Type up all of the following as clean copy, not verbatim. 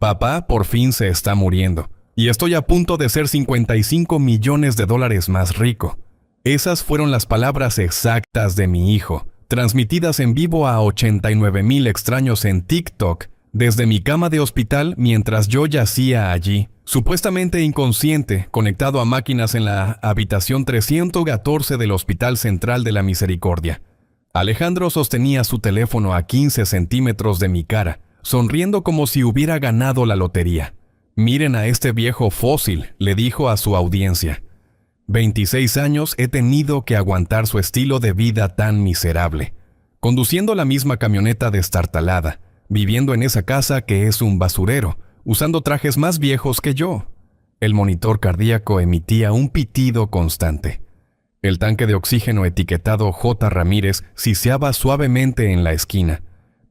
Papá por fin se está muriendo, y estoy a punto de ser $55 millones más rico. Esas fueron las palabras exactas de mi hijo, transmitidas en vivo a 89,000 extraños en TikTok, desde mi cama de hospital mientras yo yacía allí, supuestamente inconsciente, conectado a máquinas en la habitación 314 del Hospital Central de la Misericordia. Alejandro sostenía su teléfono a 15 centímetros de mi cara, sonriendo como si hubiera ganado la lotería. «Miren a este viejo fósil», le dijo a su audiencia. 26 años he tenido que aguantar su estilo de vida tan miserable, conduciendo la misma camioneta destartalada, viviendo en esa casa que es un basurero, usando trajes más viejos que yo. El monitor cardíaco emitía un pitido constante. El tanque de oxígeno etiquetado J. Ramírez siseaba suavemente en la esquina.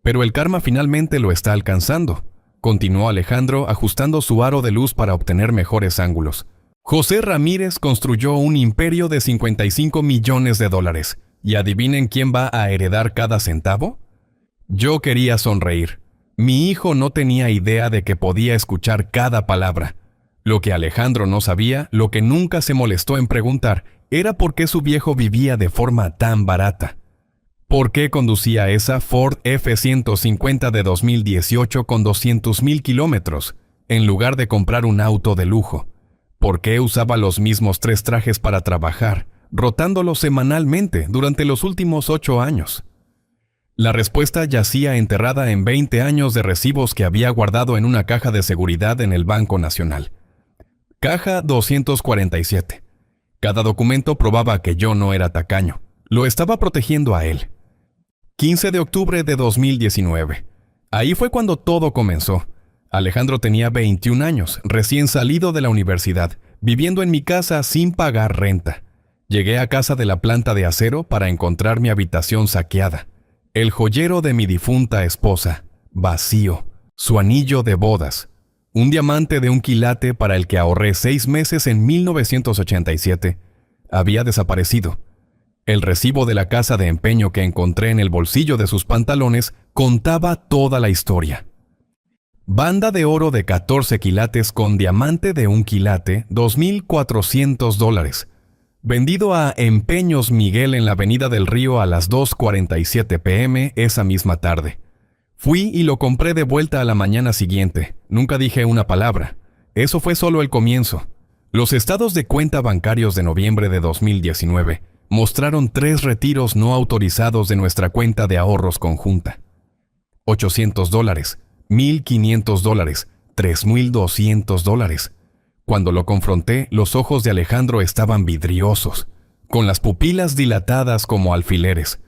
Pero el karma finalmente lo está alcanzando, continuó Alejandro ajustando su aro de luz para obtener mejores ángulos. José Ramírez construyó un imperio de $55 millones. ¿Y adivinen quién va a heredar cada centavo? Yo quería sonreír. Mi hijo no tenía idea de que podía escuchar cada palabra. Lo que Alejandro no sabía, lo que nunca se molestó en preguntar, era por qué su viejo vivía de forma tan barata. ¿Por qué conducía esa Ford F-150 de 2018 con 200,000 kilómetros, en lugar de comprar un auto de lujo? ¿Por qué usaba los mismos 3 trajes para trabajar, rotándolos semanalmente durante los últimos 8 años? La respuesta yacía enterrada en 20 años de recibos que había guardado en una caja de seguridad en el Banco Nacional. Caja 247. Cada documento probaba que yo no era tacaño. Lo estaba protegiendo a él. 15 de octubre de 2019. Ahí fue cuando todo comenzó. Alejandro tenía 21 años, recién salido de la universidad, viviendo en mi casa sin pagar renta. Llegué a casa de la planta de acero para encontrar mi habitación saqueada. El joyero de mi difunta esposa, vacío. Su anillo de bodas. Un diamante de 1 quilate para el que ahorré 6 meses en 1987. Había desaparecido. El recibo de la casa de empeño que encontré en el bolsillo de sus pantalones contaba toda la historia. Banda de oro de 14 quilates con diamante de 1 quilate, $2,400. Vendido a Empeños Miguel en la Avenida del Río a las 2:47 p.m. esa misma tarde. Fui y lo compré de vuelta a la mañana siguiente. Nunca dije una palabra. Eso fue solo el comienzo. Los estados de cuenta bancarios de noviembre de 2019 mostraron 3 retiros no autorizados de nuestra cuenta de ahorros conjunta. $800, $1,500, $3,200. Cuando lo confronté, los ojos de Alejandro estaban vidriosos, con las pupilas dilatadas como alfileres.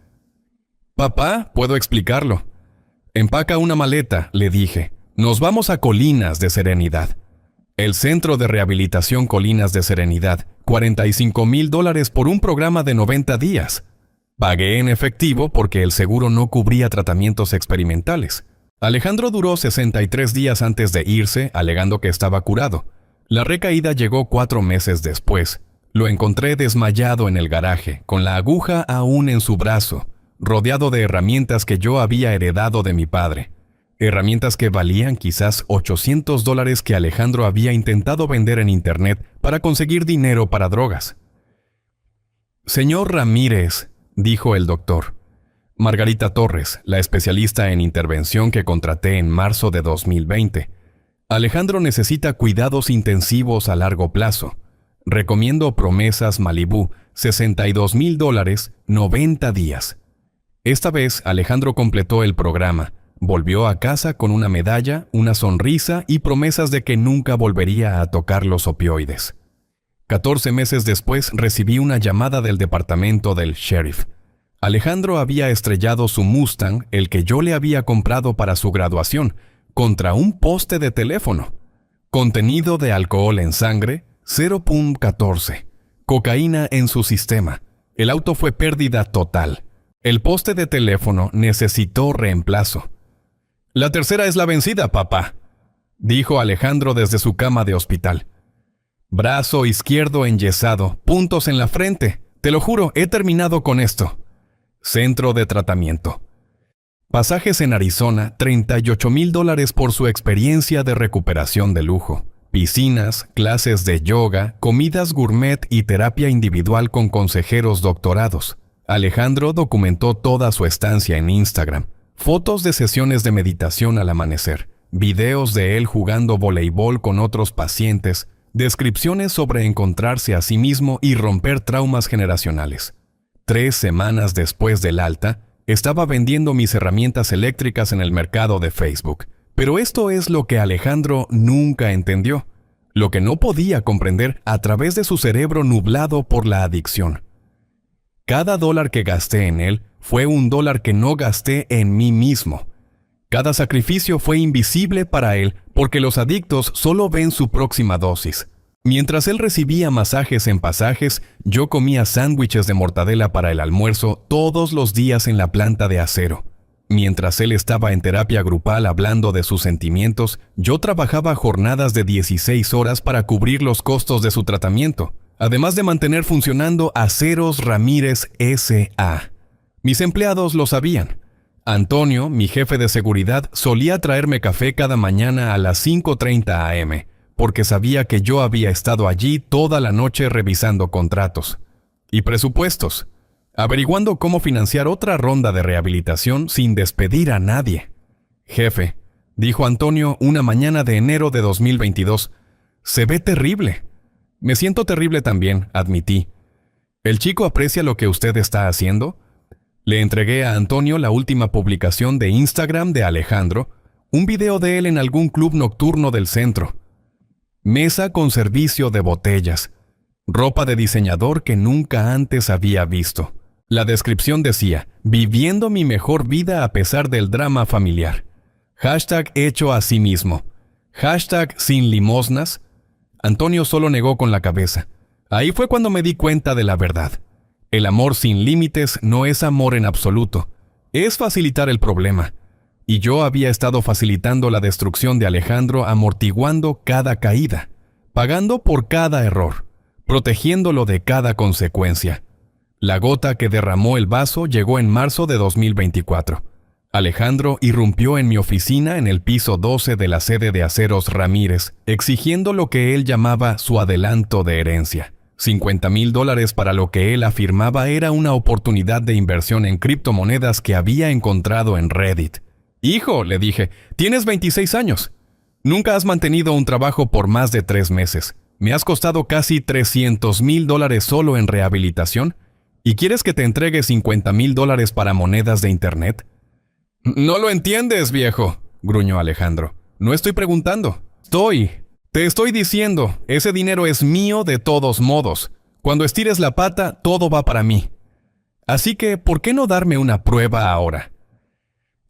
«Papá, puedo explicarlo. Empaca una maleta», le dije. «Nos vamos a Colinas de Serenidad». El Centro de Rehabilitación Colinas de Serenidad, $45,000 por un programa de 90 días. Pagué en efectivo porque el seguro no cubría tratamientos experimentales. Alejandro duró 63 días antes de irse, alegando que estaba curado. La recaída llegó 4 meses después. Lo encontré desmayado en el garaje, con la aguja aún en su brazo, rodeado de herramientas que yo había heredado de mi padre. Herramientas que valían quizás $800 que Alejandro había intentado vender en internet para conseguir dinero para drogas. «Señor Ramírez», dijo el doctor. Margarita Torres, la especialista en intervención que contraté en marzo de 2020. «Alejandro necesita cuidados intensivos a largo plazo. Recomiendo Promesas Malibú, $62,000, 90 días». Esta vez Alejandro completó el programa. Volvió a casa con una medalla, una sonrisa y promesas de que nunca volvería a tocar los opioides. 14 meses después recibí una llamada del departamento del sheriff. Alejandro había estrellado su Mustang, el que yo le había comprado para su graduación, contra un poste de teléfono. Contenido de alcohol en sangre, 0.14. Cocaína en su sistema. El auto fue pérdida total. El poste de teléfono necesitó reemplazo. «La tercera es la vencida, papá», dijo Alejandro desde su cama de hospital. «Brazo izquierdo enyesado, puntos en la frente. Te lo juro, he terminado con esto. Centro de tratamiento». Pasajes en Arizona, $38,000 por su experiencia de recuperación de lujo. Piscinas, clases de yoga, comidas gourmet y terapia individual con consejeros doctorados. Alejandro documentó toda su estancia en Instagram. Fotos de sesiones de meditación al amanecer, videos de él jugando voleibol con otros pacientes, descripciones sobre encontrarse a sí mismo y romper traumas generacionales. 3 semanas después del alta, estaba vendiendo mis herramientas eléctricas en el mercado de Facebook. Pero esto es lo que Alejandro nunca entendió, lo que no podía comprender a través de su cerebro nublado por la adicción. Cada dólar que gasté en él fue un dólar que no gasté en mí mismo. Cada sacrificio fue invisible para él porque los adictos solo ven su próxima dosis. Mientras él recibía masajes en pasajes, yo comía sándwiches de mortadela para el almuerzo todos los días en la planta de acero. Mientras él estaba en terapia grupal hablando de sus sentimientos, yo trabajaba jornadas de 16 horas para cubrir los costos de su tratamiento, además de mantener funcionando Aceros Ramírez S.A. Mis empleados lo sabían. Antonio, mi jefe de seguridad, solía traerme café cada mañana a las 5:30 a.m., porque sabía que yo había estado allí toda la noche revisando contratos y presupuestos, averiguando cómo financiar otra ronda de rehabilitación sin despedir a nadie. Jefe, dijo Antonio una mañana de enero de 2022, se ve terrible. Me siento terrible también, admití. ¿El chico aprecia lo que usted está haciendo? Le entregué a Antonio la última publicación de Instagram de Alejandro, un video de él en algún club nocturno del centro. Mesa con servicio de botellas. Ropa de diseñador que nunca antes había visto. La descripción decía, viviendo mi mejor vida a pesar del drama familiar. Hashtag hecho a sí mismo. Hashtag sin limosnas. Antonio solo negó con la cabeza. Ahí fue cuando me di cuenta de la verdad. El amor sin límites no es amor en absoluto. Es facilitar el problema. Y yo había estado facilitando la destrucción de Alejandro amortiguando cada caída, pagando por cada error, protegiéndolo de cada consecuencia. La gota que derramó el vaso llegó en marzo de 2024. Alejandro irrumpió en mi oficina en el piso 12 de la sede de Aceros Ramírez, exigiendo lo que él llamaba su adelanto de herencia. $50,000 para lo que él afirmaba era una oportunidad de inversión en criptomonedas que había encontrado en Reddit. Hijo, le dije, tienes 26 años. Nunca has mantenido un trabajo por más de 3 meses. Me has costado casi $300,000 solo en rehabilitación. ¿Y quieres que te entregue $50,000 para monedas de internet? No lo entiendes, viejo, gruñó Alejandro. No estoy preguntando. Te estoy diciendo, ese dinero es mío de todos modos. Cuando estires la pata, todo va para mí. Así que, ¿por qué no darme una prueba ahora?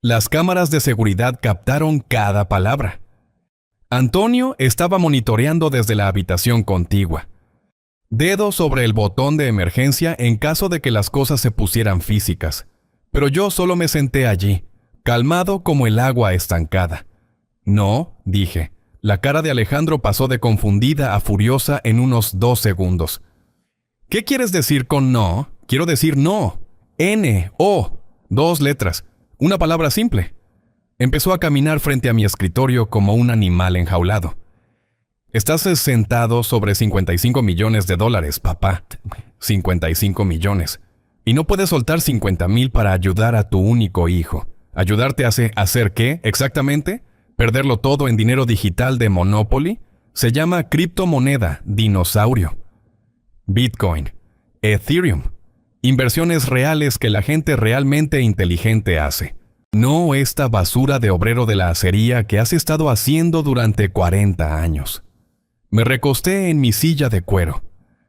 Las cámaras de seguridad captaron cada palabra. Antonio estaba monitoreando desde la habitación contigua. Dedo sobre el botón de emergencia en caso de que las cosas se pusieran físicas. Pero yo solo me senté allí, calmado como el agua estancada. No, dije. La cara de Alejandro pasó de confundida a furiosa en unos 2 segundos. ¿Qué quieres decir con no? Quiero decir no. N-O. 2 letras. Una palabra simple. Empezó a caminar frente a mi escritorio como un animal enjaulado. Estás sentado sobre $55 millones, papá. 55 millones. Y no puedes soltar 50,000 para ayudar a tu único hijo. ¿Ayudarte a hacer qué, exactamente? ¿Perderlo todo en dinero digital de Monopoly? Se llama criptomoneda, dinosaurio. Bitcoin. Ethereum. Inversiones reales que la gente realmente inteligente hace. No esta basura de obrero de la acería que has estado haciendo durante 40 años. Me recosté en mi silla de cuero,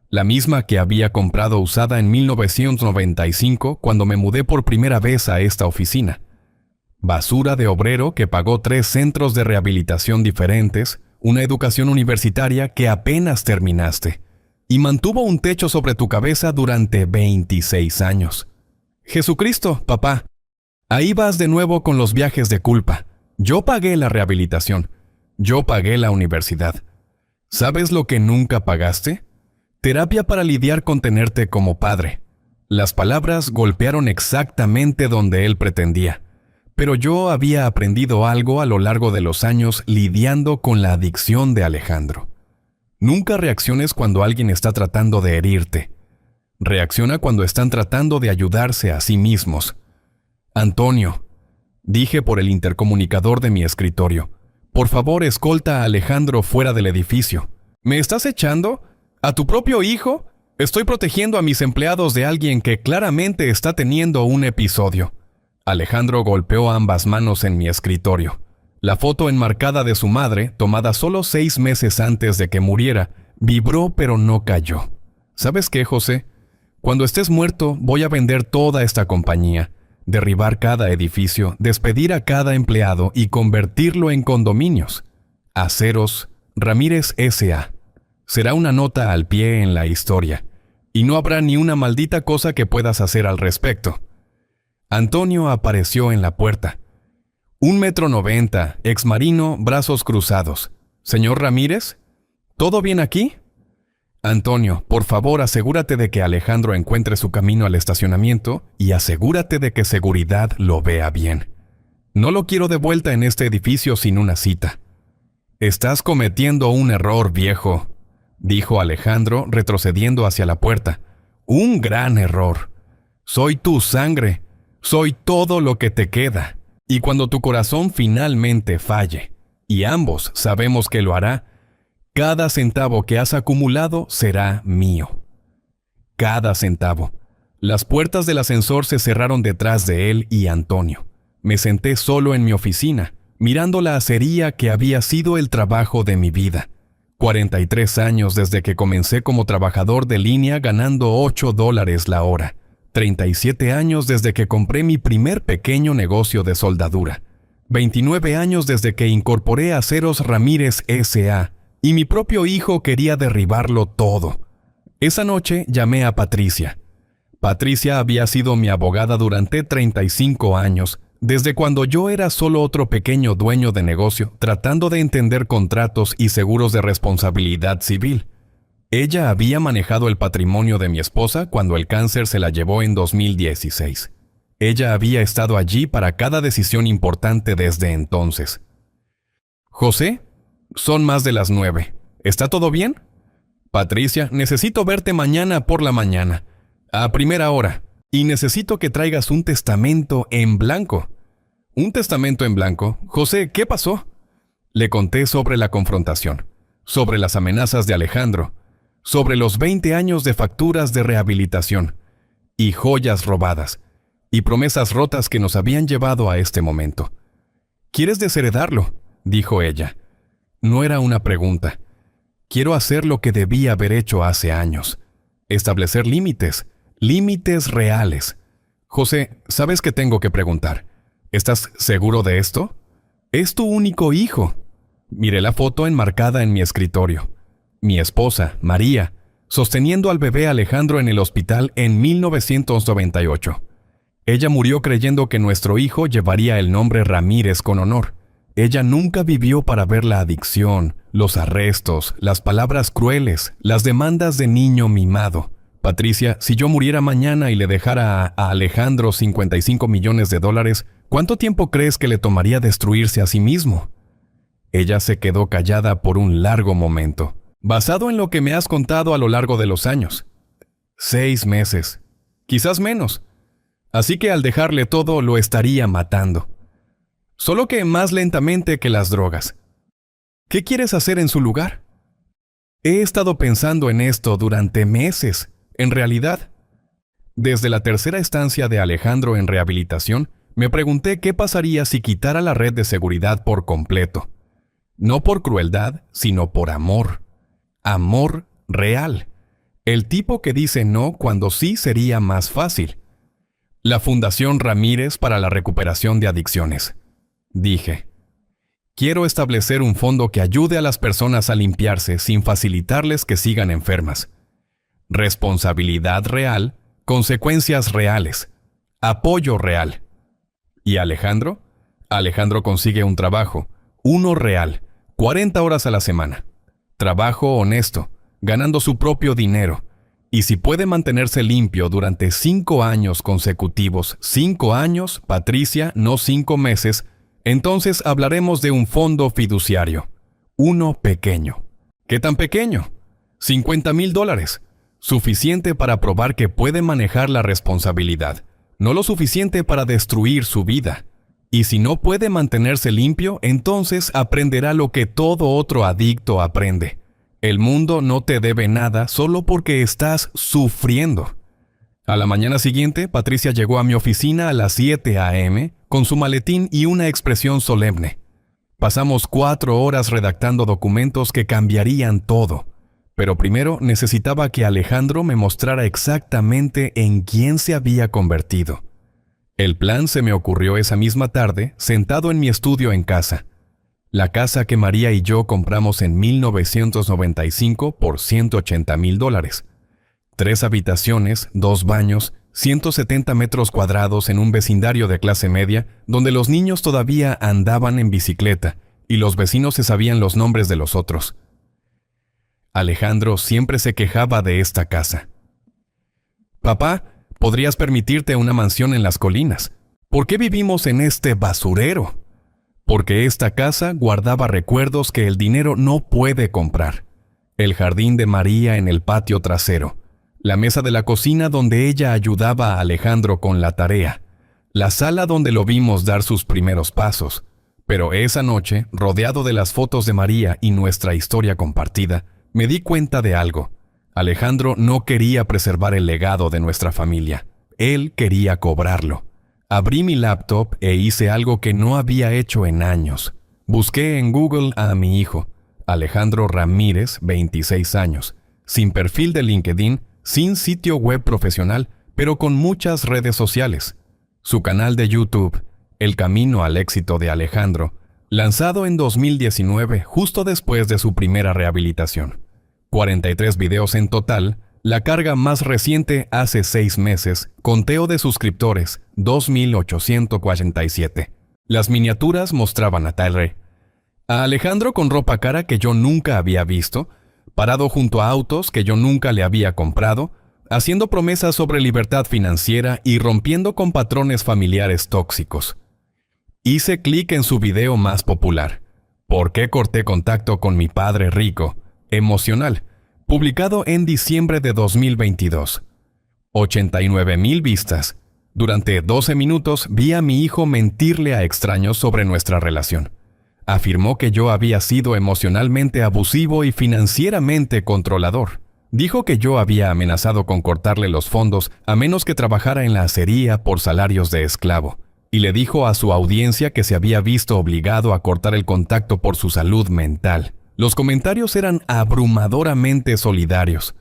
la misma que había comprado usada en 1995 cuando me mudé por primera vez a esta oficina. Basura de obrero que pagó 3 centros de rehabilitación diferentes, una educación universitaria que apenas terminaste, y mantuvo un techo sobre tu cabeza durante 26 años. Jesucristo, papá. Ahí vas de nuevo con los viajes de culpa. Yo pagué la rehabilitación. Yo pagué la universidad. ¿Sabes lo que nunca pagaste? Terapia para lidiar con tenerte como padre. Las palabras golpearon exactamente donde él pretendía. Pero yo había aprendido algo a lo largo de los años lidiando con la adicción de Alejandro. Nunca reacciones cuando alguien está tratando de herirte. Reacciona cuando están tratando de ayudarse a sí mismos. Antonio, dije por el intercomunicador de mi escritorio, por favor escolta a Alejandro fuera del edificio. ¿Me estás echando? ¿A tu propio hijo? Estoy protegiendo a mis empleados de alguien que claramente está teniendo un episodio. Alejandro golpeó ambas manos en mi escritorio. La foto enmarcada de su madre, tomada solo 6 meses antes de que muriera, vibró pero no cayó. ¿Sabes qué, José? Cuando estés muerto, voy a vender toda esta compañía, derribar cada edificio, despedir a cada empleado y convertirlo en condominios. Aceros Ramírez S.A. Será una nota al pie en la historia, y no habrá ni una maldita cosa que puedas hacer al respecto. Antonio apareció en la puerta. 1,90 m, exmarino, brazos cruzados. ¿Señor Ramírez? ¿Todo bien aquí? Antonio, por favor asegúrate de que Alejandro encuentre su camino al estacionamiento y asegúrate de que seguridad lo vea bien. No lo quiero de vuelta en este edificio sin una cita. Estás cometiendo un error, viejo, dijo Alejandro retrocediendo hacia la puerta. Un gran error. Soy tu sangre. Soy todo lo que te queda. Y cuando tu corazón finalmente falle, y ambos sabemos que lo hará, cada centavo que has acumulado será mío. Cada centavo. Las puertas del ascensor se cerraron detrás de él y Antonio. Me senté solo en mi oficina, mirando la acería que había sido el trabajo de mi vida. 43 años desde que comencé como trabajador de línea ganando $8 la hora. 37 años desde que compré mi primer pequeño negocio de soldadura. 29 años desde que incorporé Aceros Ramírez S.A. y mi propio hijo quería derribarlo todo. Esa noche llamé a Patricia. Patricia había sido mi abogada durante 35 años, desde cuando yo era solo otro pequeño dueño de negocio tratando de entender contratos y seguros de responsabilidad civil. Ella había manejado el patrimonio de mi esposa cuando el cáncer se la llevó en 2016. Ella había estado allí para cada decisión importante desde entonces. José, son más de las 9. ¿Está todo bien? Patricia, necesito verte mañana por la mañana, a primera hora, y necesito que traigas un testamento en blanco. ¿Un testamento en blanco? José, ¿qué pasó? Le conté sobre la confrontación, sobre las amenazas de Alejandro, sobre los 20 años de facturas de rehabilitación, y joyas robadas, y promesas rotas que nos habían llevado a este momento. ¿Quieres desheredarlo?, dijo ella. No era una pregunta. Quiero hacer lo que debí haber hecho hace años. Establecer límites, límites reales. José, ¿sabes qué tengo que preguntar? ¿Estás seguro de esto? Es tu único hijo. Miré la foto enmarcada en mi escritorio. Mi esposa, María, sosteniendo al bebé Alejandro en el hospital en 1998. Ella murió creyendo que nuestro hijo llevaría el nombre Ramírez con honor. Ella nunca vivió para ver la adicción, los arrestos, las palabras crueles, las demandas de niño mimado. Patricia, si yo muriera mañana y le dejara a Alejandro $55 millones, ¿cuánto tiempo crees que le tomaría destruirse a sí mismo? Ella se quedó callada por un largo momento. Basado en lo que me has contado a lo largo de los años. 6 meses, quizás menos. Así que al dejarle todo lo estaría matando. Solo que más lentamente que las drogas. ¿Qué quieres hacer en su lugar? He estado pensando en esto durante meses, en realidad. Desde la tercera estancia de Alejandro en rehabilitación, me pregunté qué pasaría si quitara la red de seguridad por completo. No por crueldad, sino por amor. Amor real. El tipo que dice no cuando sí sería más fácil. La Fundación Ramírez para la Recuperación de Adicciones. Dije, quiero establecer un fondo que ayude a las personas a limpiarse sin facilitarles que sigan enfermas. Responsabilidad real, consecuencias reales, apoyo real. ¿Y Alejandro? Alejandro consigue un trabajo, uno real, 40 horas a la semana. Trabajo honesto, ganando su propio dinero, Y si puede mantenerse limpio durante 5 años consecutivos, 5 años, Patricia, no 5 meses, entonces hablaremos de un fondo fiduciario. Uno pequeño. ¿Qué tan pequeño? $50,000. Suficiente para probar que puede manejar la responsabilidad. No lo suficiente para destruir su vida. Y si no puede mantenerse limpio, entonces aprenderá lo que todo otro adicto aprende. El mundo no te debe nada solo porque estás sufriendo. A la mañana siguiente, Patricia llegó a mi oficina a las 7 a.m. con su maletín y una expresión solemne. Pasamos 4 horas redactando documentos que cambiarían todo. Pero primero necesitaba que Alejandro me mostrara exactamente en quién se había convertido. El plan se me ocurrió esa misma tarde, sentado en mi estudio en casa. La casa que María y yo compramos en 1995 por $180,000. 3 habitaciones, 2 baños, 170 metros cuadrados en un vecindario de clase media, donde los niños todavía andaban en bicicleta y los vecinos se sabían los nombres de los otros. Alejandro siempre se quejaba de esta casa. «Papá, podrías permitirte una mansión en las colinas. ¿Por qué vivimos en este basurero?» Porque esta casa guardaba recuerdos que el dinero no puede comprar. El jardín de María en el patio trasero, la mesa de la cocina donde ella ayudaba a Alejandro con la tarea, la sala donde lo vimos dar sus primeros pasos. Pero esa noche, rodeado de las fotos de María y nuestra historia compartida, me di cuenta de algo. Alejandro no quería preservar el legado de nuestra familia. Él quería cobrarlo. Abrí mi laptop e hice algo que no había hecho en años. Busqué en Google a mi hijo, Alejandro Ramírez, 26 años, sin perfil de LinkedIn, sin sitio web profesional, pero con muchas redes sociales. Su canal de YouTube, El Camino al Éxito de Alejandro, lanzado en 2019, justo después de su primera rehabilitación. 43 videos en total. La carga más reciente hace 6 meses, conteo de suscriptores, 2,847. Las miniaturas mostraban a Tyler, a Alejandro con ropa cara que yo nunca había visto, parado junto a autos que yo nunca le había comprado, haciendo promesas sobre libertad financiera y rompiendo con patrones familiares tóxicos. Hice clic en su video más popular, ¿Por qué corté contacto con mi padre rico? Emocional, publicado en diciembre de 2022. 89,000 vistas. Durante 12 minutos vi a mi hijo mentirle a extraños sobre nuestra relación. Afirmó que yo había sido emocionalmente abusivo y financieramente controlador. Dijo que yo había amenazado con cortarle los fondos a menos que trabajara en la acería por salarios de esclavo. Y le dijo a su audiencia que se había visto obligado a cortar el contacto por su salud mental. Los comentarios eran abrumadoramente solidarios.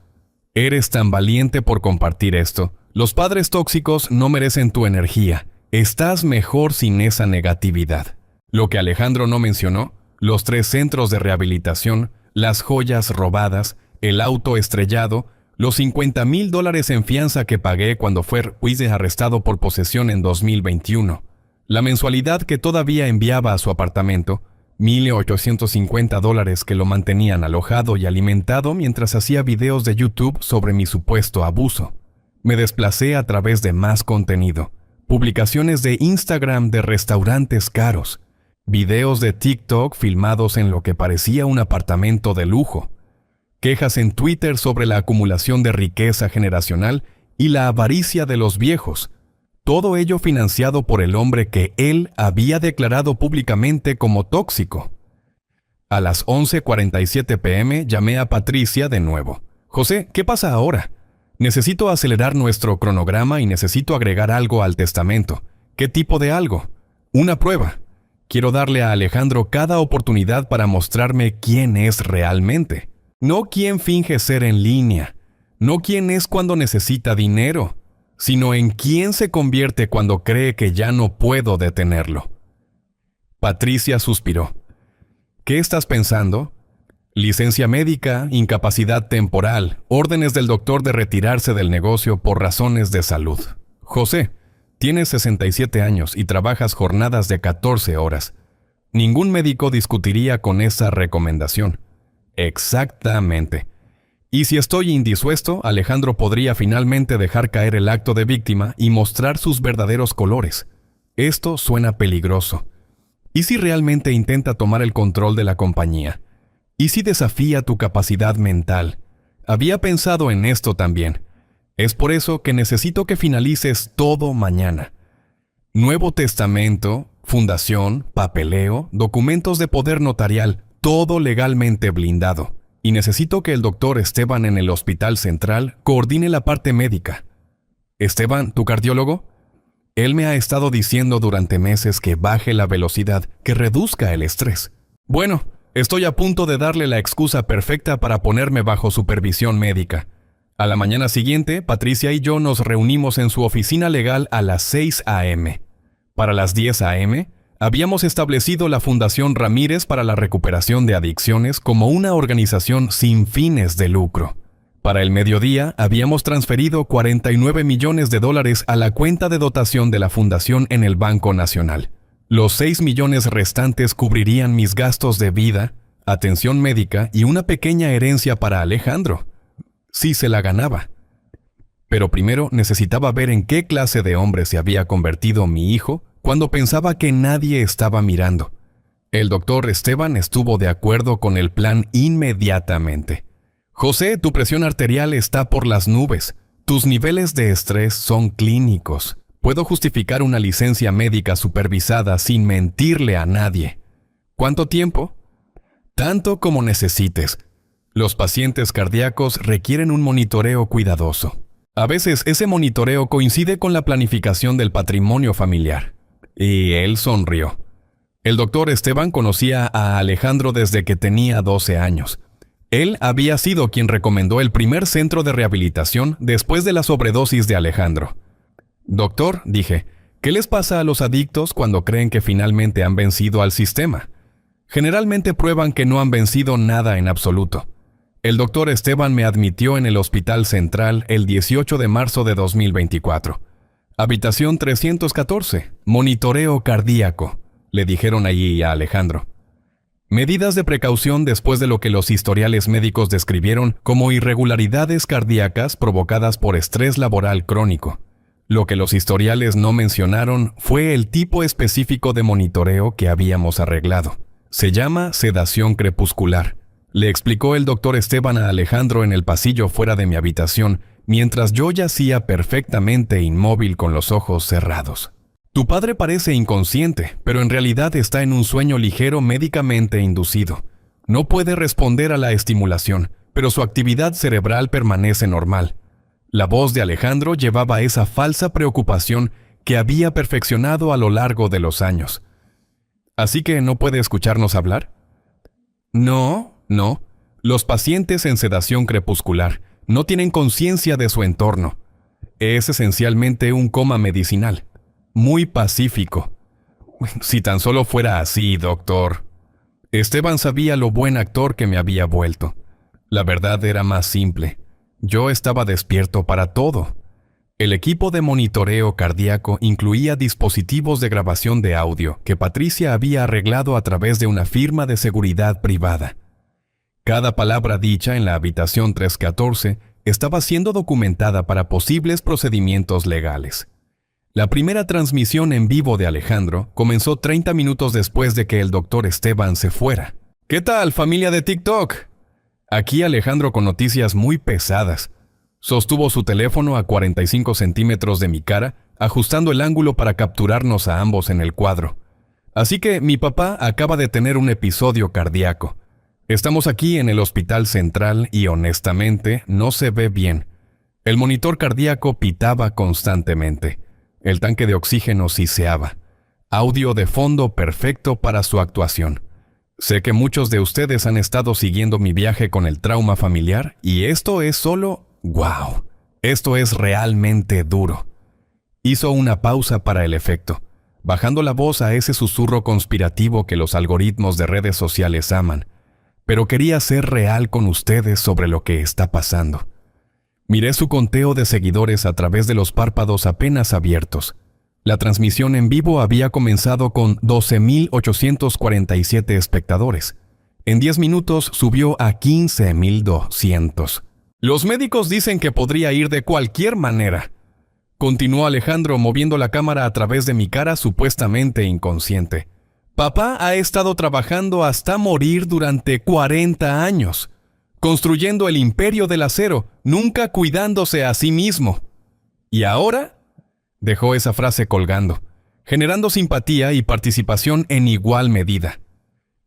Eres tan valiente por compartir esto. Los padres tóxicos no merecen tu energía. Estás mejor sin esa negatividad. Lo que Alejandro no mencionó, los 3 centros de rehabilitación, las joyas robadas, el auto estrellado, los $50,000 en fianza que pagué cuando fuise arrestado por posesión en 2021, la mensualidad que todavía enviaba a su apartamento, $1,850 que lo mantenían alojado y alimentado mientras hacía videos de YouTube sobre mi supuesto abuso. Me desplacé a través de más contenido, publicaciones de Instagram de restaurantes caros, videos de TikTok filmados en lo que parecía un apartamento de lujo, quejas en Twitter sobre la acumulación de riqueza generacional y la avaricia de los viejos, todo ello financiado por el hombre que él había declarado públicamente como tóxico. A las 11:47 p.m. llamé a Patricia de nuevo. José, ¿qué pasa ahora? Necesito acelerar nuestro cronograma y necesito agregar algo al testamento. ¿Qué tipo de algo? Una prueba. Quiero darle a Alejandro cada oportunidad para mostrarme quién es realmente. No quién finge ser en línea, no quién es cuando necesita dinero, sino en quién se convierte cuando cree que ya no puedo detenerlo. Patricia suspiró. ¿Qué estás pensando? Licencia médica, incapacidad temporal, órdenes del doctor de retirarse del negocio por razones de salud. José, tienes 67 años y trabajas jornadas de 14 horas. Ningún médico discutiría con esa recomendación. Exactamente. Y si estoy indisuesto, Alejandro podría finalmente dejar caer el acto de víctima y mostrar sus verdaderos colores. Esto suena peligroso. ¿Y si realmente intenta tomar el control de la compañía? ¿Y si desafía tu capacidad mental? Había pensado en esto también. Es por eso que necesito que finalices todo mañana. Nuevo Testamento, fundación, papeleo, documentos de poder notarial, todo legalmente blindado. Y necesito que el doctor Esteban en el Hospital Central coordine la parte médica. Esteban, ¿tu cardiólogo? Él me ha estado diciendo durante meses que baje la velocidad, que reduzca el estrés. Bueno, estoy a punto de darle la excusa perfecta para ponerme bajo supervisión médica. A la mañana siguiente, Patricia y yo nos reunimos en su oficina legal a las 6 a.m. Para las 10 a.m., habíamos establecido la Fundación Ramírez para la Recuperación de Adicciones como una organización sin fines de lucro. Para el mediodía, habíamos transferido $49 millones a la cuenta de dotación de la Fundación en el Banco Nacional. Los 6 millones restantes cubrirían mis gastos de vida, atención médica y una pequeña herencia para Alejandro, si se la ganaba. Pero primero necesitaba ver en qué clase de hombre se había convertido mi hijo cuando pensaba que nadie estaba mirando. El doctor Esteban estuvo de acuerdo con el plan inmediatamente. José, tu presión arterial está por las nubes. Tus niveles de estrés son clínicos. Puedo justificar una licencia médica supervisada sin mentirle a nadie. ¿Cuánto tiempo? Tanto como necesites. Los pacientes cardíacos requieren un monitoreo cuidadoso. A veces ese monitoreo coincide con la planificación del patrimonio familiar. Y él sonrió. El doctor Esteban conocía a Alejandro desde que tenía 12 años. Él había sido quien recomendó el primer centro de rehabilitación después de la sobredosis de Alejandro. Doctor, dije, ¿qué les pasa a los adictos cuando creen que finalmente han vencido al sistema? Generalmente prueban que no han vencido nada en absoluto. El doctor Esteban me admitió en el Hospital Central el 18 de marzo de 2024. Habitación 314, monitoreo cardíaco, le dijeron allí a Alejandro. Medidas de precaución después de lo que los historiales médicos describieron como irregularidades cardíacas provocadas por estrés laboral crónico. Lo que los historiales no mencionaron fue el tipo específico de monitoreo que habíamos arreglado. Se llama sedación crepuscular. Le explicó el doctor Esteban a Alejandro en el pasillo fuera de mi habitación, mientras yo yacía perfectamente inmóvil con los ojos cerrados. Tu padre parece inconsciente, pero en realidad está en un sueño ligero médicamente inducido. No puede responder a la estimulación, pero su actividad cerebral permanece normal. La voz de Alejandro llevaba esa falsa preocupación que había perfeccionado a lo largo de los años. ¿Así que no puede escucharnos hablar? No. Los pacientes en sedación crepuscular no tienen conciencia de su entorno. Es esencialmente un coma medicinal. Muy pacífico. Si tan solo fuera así, doctor. Esteban sabía lo buen actor que me había vuelto. La verdad era más simple. Yo estaba despierto para todo. El equipo de monitoreo cardíaco incluía dispositivos de grabación de audio que Patricia había arreglado a través de una firma de seguridad privada. Cada palabra dicha en la habitación 314 estaba siendo documentada para posibles procedimientos legales. La primera transmisión en vivo de Alejandro comenzó 30 minutos después de que el doctor Esteban se fuera. ¿Qué tal, familia de TikTok? Aquí Alejandro con noticias muy pesadas. Sostuvo su teléfono a 45 centímetros de mi cara, ajustando el ángulo para capturarnos a ambos en el cuadro. Así que mi papá acaba de tener un episodio cardíaco. Estamos aquí en el Hospital Central y honestamente no se ve bien. El monitor cardíaco pitaba constantemente. El tanque de oxígeno siseaba. Audio de fondo perfecto para su actuación. Sé que muchos de ustedes han estado siguiendo mi viaje con el trauma familiar y esto es solo... ¡Wow! Esto es realmente duro. Hizo una pausa para el efecto, bajando la voz a ese susurro conspirativo que los algoritmos de redes sociales aman. Pero quería ser real con ustedes sobre lo que está pasando. Miré su conteo de seguidores a través de los párpados apenas abiertos. La transmisión en vivo había comenzado con 12,847 espectadores. En 10 minutos subió a 15,200. Los médicos dicen que podría ir de cualquier manera. Continuó Alejandro moviendo la cámara a través de mi cara supuestamente inconsciente. Papá ha estado trabajando hasta morir durante 40 años, construyendo el imperio del acero, nunca cuidándose a sí mismo. ¿Y ahora? Dejó esa frase colgando, generando simpatía y participación en igual medida.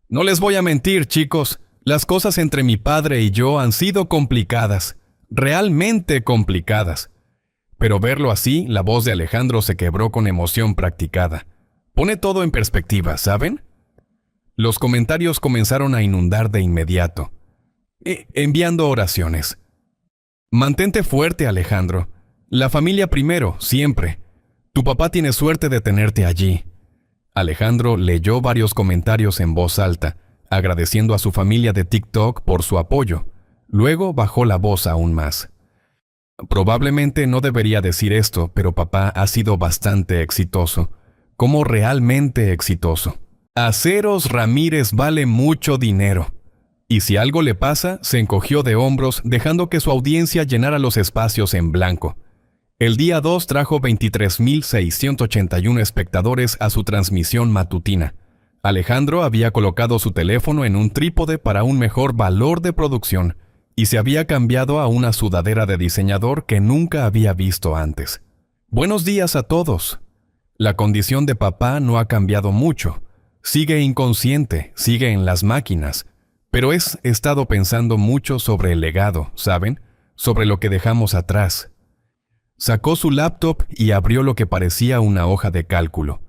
No les voy a mentir, chicos, las cosas entre mi padre y yo han sido complicadas, realmente complicadas. Pero verlo así, la voz de Alejandro se quebró con emoción practicada. Pone todo en perspectiva, ¿saben? Los comentarios comenzaron a inundar de inmediato, enviando oraciones. Mantente fuerte, Alejandro. La familia primero, siempre. Tu papá tiene suerte de tenerte allí. Alejandro leyó varios comentarios en voz alta, agradeciendo a su familia de TikTok por su apoyo. Luego bajó la voz aún más. Probablemente no debería decir esto, pero papá ha sido bastante exitoso. Como realmente exitoso. Aceros Ramírez vale mucho dinero. Y si algo le pasa, se encogió de hombros, dejando que su audiencia llenara los espacios en blanco. El día 2 trajo 23.681 espectadores a su transmisión matutina. Alejandro había colocado su teléfono en un trípode para un mejor valor de producción y se había cambiado a una sudadera de diseñador que nunca había visto antes. Buenos días a todos. La condición de papá no ha cambiado mucho. Sigue inconsciente, sigue en las máquinas, pero he estado pensando mucho sobre el legado, ¿saben? Sobre lo que dejamos atrás. Sacó su laptop y abrió lo que parecía una hoja de cálculo.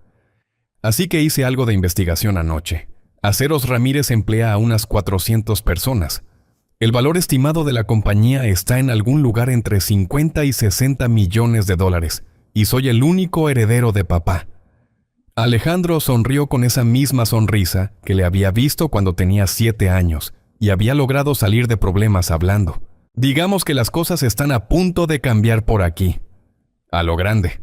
Así que hice algo de investigación anoche. Aceros Ramírez emplea a unas 400 personas. El valor estimado de la compañía está en algún lugar entre 50 y 60 millones de dólares, y soy el único heredero de papá. Alejandro sonrió con esa misma sonrisa que le había visto cuando tenía 7 años, y había logrado salir de problemas hablando. Digamos que las cosas están a punto de cambiar por aquí. A lo grande.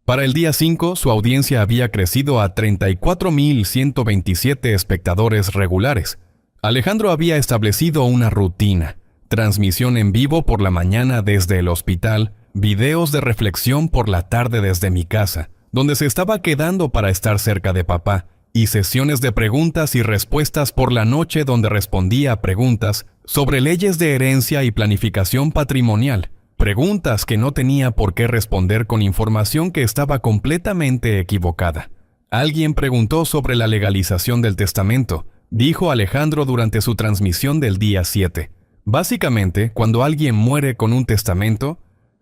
Para el día 5, su audiencia había crecido a 34.127 espectadores regulares. Alejandro había establecido una rutina: transmisión en vivo por la mañana desde el hospital, videos de reflexión por la tarde desde mi casa, donde se estaba quedando para estar cerca de papá, y sesiones de preguntas y respuestas por la noche donde respondía a preguntas sobre leyes de herencia y planificación patrimonial, preguntas que no tenía por qué responder con información que estaba completamente equivocada. Alguien preguntó sobre la legalización del testamento, dijo Alejandro durante su transmisión del día 7. Básicamente, cuando alguien muere con un testamento,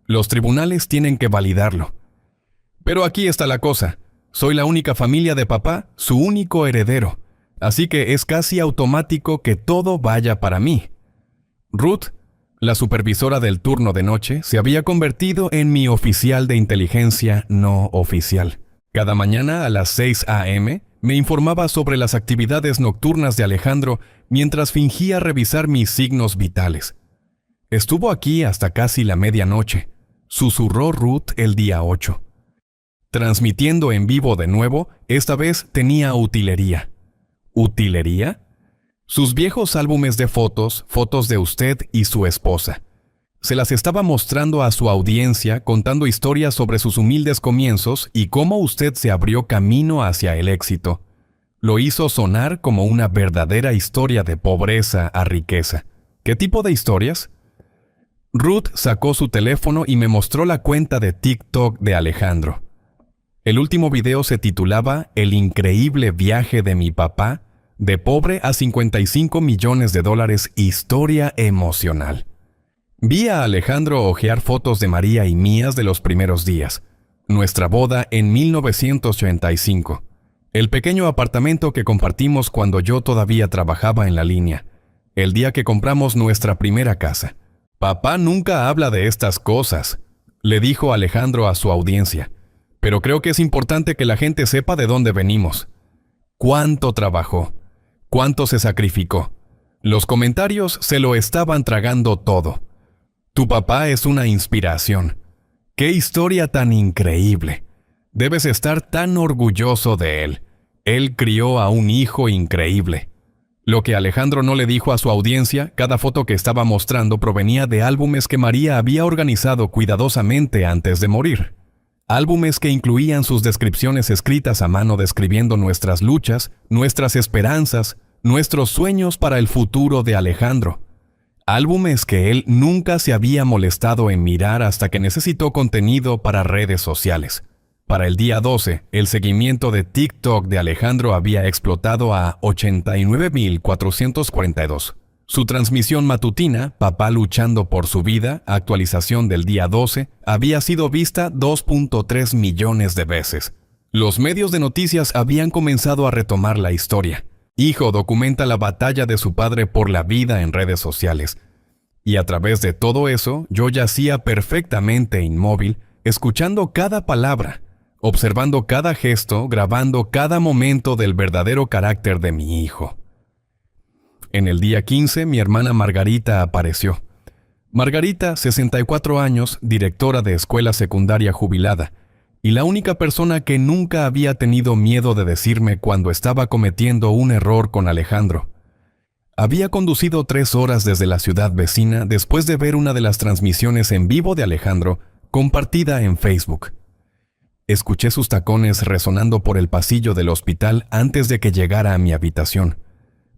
los tribunales tienen que validarlo. Pero aquí está la cosa. Soy la única familia de papá, su único heredero. Así que es casi automático que todo vaya para mí. Ruth, la supervisora del turno de noche, se había convertido en mi oficial de inteligencia no oficial. Cada mañana a las 6 a.m., me informaba sobre las actividades nocturnas de Alejandro mientras fingía revisar mis signos vitales. Estuvo aquí hasta casi la medianoche, susurró Ruth el día 8. Transmitiendo en vivo de nuevo, esta vez tenía utilería. ¿Utilería? Sus viejos álbumes de fotos de usted y su esposa. Se las estaba mostrando a su audiencia, contando historias sobre sus humildes comienzos y cómo usted se abrió camino hacia el éxito. Lo hizo sonar como una verdadera historia de pobreza a riqueza. ¿Qué tipo de historias? Ruth sacó su teléfono y me mostró la cuenta de TikTok de Alejandro. El último video se titulaba El increíble viaje de mi papá, de pobre a 55 millones de dólares, historia emocional. Vi a Alejandro hojear fotos de María y mías de los primeros días. Nuestra boda en 1985. El pequeño apartamento que compartimos cuando yo todavía trabajaba en la línea. El día que compramos nuestra primera casa. Papá nunca habla de estas cosas, le dijo Alejandro a su audiencia. Pero creo que es importante que la gente sepa de dónde venimos. ¿Cuánto trabajó? ¿Cuánto se sacrificó? Los comentarios se lo estaban tragando todo. Tu papá es una inspiración. ¡Qué historia tan increíble! Debes estar tan orgulloso de él. Él crió a un hijo increíble. Lo que Alejandro no le dijo a su audiencia, cada foto que estaba mostrando provenía de álbumes que María había organizado cuidadosamente antes de morir. Álbumes que incluían sus descripciones escritas a mano describiendo nuestras luchas, nuestras esperanzas, nuestros sueños para el futuro de Alejandro. Álbumes que él nunca se había molestado en mirar hasta que necesitó contenido para redes sociales. Para el día 12, el seguimiento de TikTok de Alejandro había explotado a 89,442. Su transmisión matutina, Papá luchando por su vida, actualización del día 12, había sido vista 2.3 millones de veces. Los medios de noticias habían comenzado a retomar la historia. Hijo documenta la batalla de su padre por la vida en redes sociales. Y a través de todo eso, yo yacía perfectamente inmóvil, escuchando cada palabra, observando cada gesto, grabando cada momento del verdadero carácter de mi hijo. En el día 15, mi hermana Margarita apareció. Margarita, 64 años, directora de escuela secundaria jubilada, y la única persona que nunca había tenido miedo de decirme cuando estaba cometiendo un error con Alejandro. Había conducido 3 horas desde la ciudad vecina después de ver una de las transmisiones en vivo de Alejandro compartida en Facebook. Escuché sus tacones resonando por el pasillo del hospital antes de que llegara a mi habitación.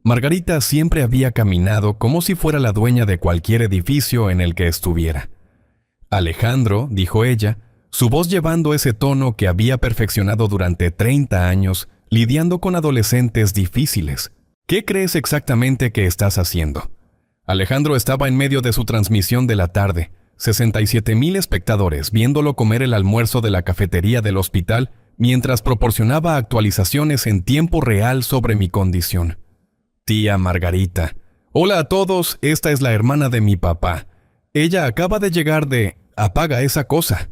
Margarita siempre había caminado como si fuera la dueña de cualquier edificio en el que estuviera. Alejandro, dijo ella, su voz llevando ese tono que había perfeccionado durante 30 años, lidiando con adolescentes difíciles. ¿Qué crees exactamente que estás haciendo? Alejandro estaba en medio de su transmisión de la tarde, 67,000 espectadores viéndolo comer el almuerzo de la cafetería del hospital mientras proporcionaba actualizaciones en tiempo real sobre mi condición. Tía Margarita. Hola a todos, esta es la hermana de mi papá. Ella acaba de llegar de... Apaga esa cosa.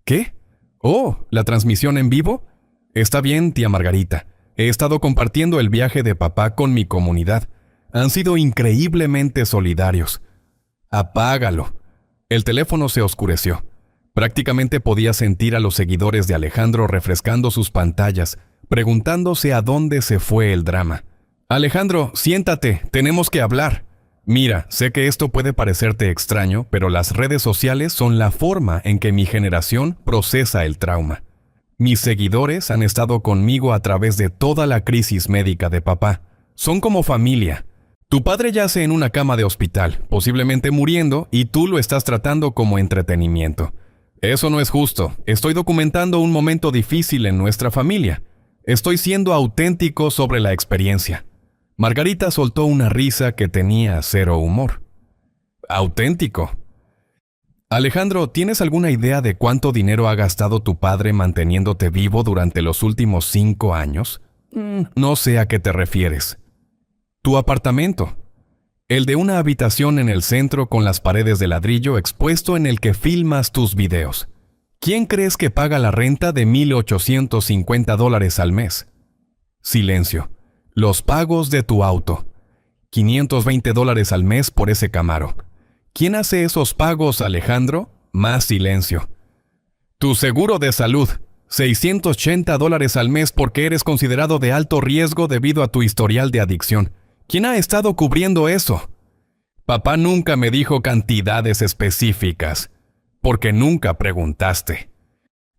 ¿Qué? Oh, ¿la transmisión en vivo? Está bien, tía Margarita. He estado compartiendo el viaje de papá con mi comunidad. Han sido increíblemente solidarios. Apágalo. El teléfono se oscureció. Prácticamente podía sentir a los seguidores de Alejandro refrescando sus pantallas, preguntándose a dónde se fue el drama. Alejandro, siéntate, tenemos que hablar. Mira, sé que esto puede parecerte extraño, pero las redes sociales son la forma en que mi generación procesa el trauma. Mis seguidores han estado conmigo a través de toda la crisis médica de papá. Son como familia. Tu padre yace en una cama de hospital, posiblemente muriendo, y tú lo estás tratando como entretenimiento. Eso no es justo. Estoy documentando un momento difícil en nuestra familia. Estoy siendo auténtico sobre la experiencia. Margarita soltó una risa que tenía cero humor. Auténtico. Alejandro, ¿tienes alguna idea de cuánto dinero ha gastado tu padre manteniéndote vivo durante los últimos 5 años? No sé a qué te refieres. Tu apartamento. El de una habitación en el centro con las paredes de ladrillo expuesto en el que filmas tus videos. ¿Quién crees que paga la renta de $1,850 al mes? Silencio. Los pagos de tu auto. $520 al mes por ese Camaro. ¿Quién hace esos pagos, Alejandro? Más silencio. Tu seguro de salud. $680 al mes porque eres considerado de alto riesgo debido a tu historial de adicción. ¿Quién ha estado cubriendo eso? Papá nunca me dijo cantidades específicas, porque nunca preguntaste.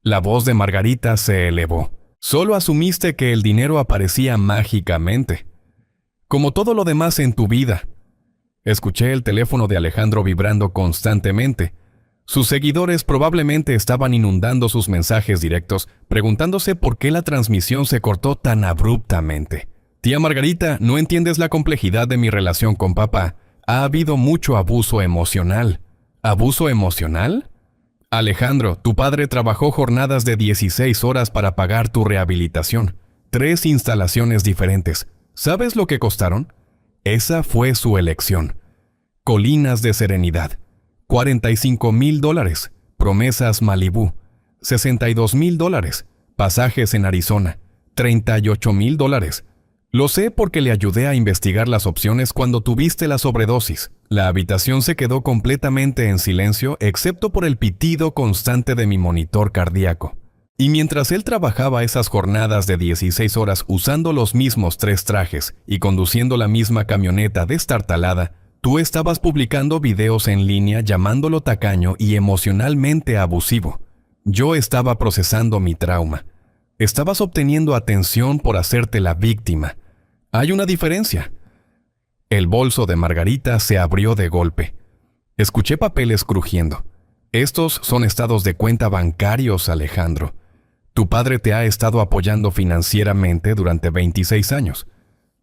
La voz de Margarita se elevó. Solo asumiste que el dinero aparecía mágicamente. Como todo lo demás en tu vida. Escuché el teléfono de Alejandro vibrando constantemente. Sus seguidores probablemente estaban inundando sus mensajes directos, preguntándose por qué la transmisión se cortó tan abruptamente. Tía Margarita, no entiendes la complejidad de mi relación con papá. Ha habido mucho abuso emocional. ¿Abuso emocional? Alejandro, tu padre trabajó jornadas de 16 horas para pagar tu rehabilitación. 3 instalaciones diferentes. ¿Sabes lo que costaron? Esa fue su elección. Colinas de Serenidad. $45,000. Promesas Malibú. $62,000. Pasajes en Arizona. $38,000. Lo sé porque le ayudé a investigar las opciones cuando tuviste la sobredosis. La habitación se quedó completamente en silencio excepto por el pitido constante de mi monitor cardíaco. Y mientras él trabajaba esas jornadas de 16 horas usando los mismos 3 trajes y conduciendo la misma camioneta destartalada, tú estabas publicando videos en línea llamándolo tacaño y emocionalmente abusivo. Yo estaba procesando mi trauma. Estabas obteniendo atención por hacerte la víctima. Hay una diferencia. El bolso de Margarita se abrió de golpe. Escuché papeles crujiendo. Estos son estados de cuenta bancarios, Alejandro. Tu padre te ha estado apoyando financieramente durante 26 años.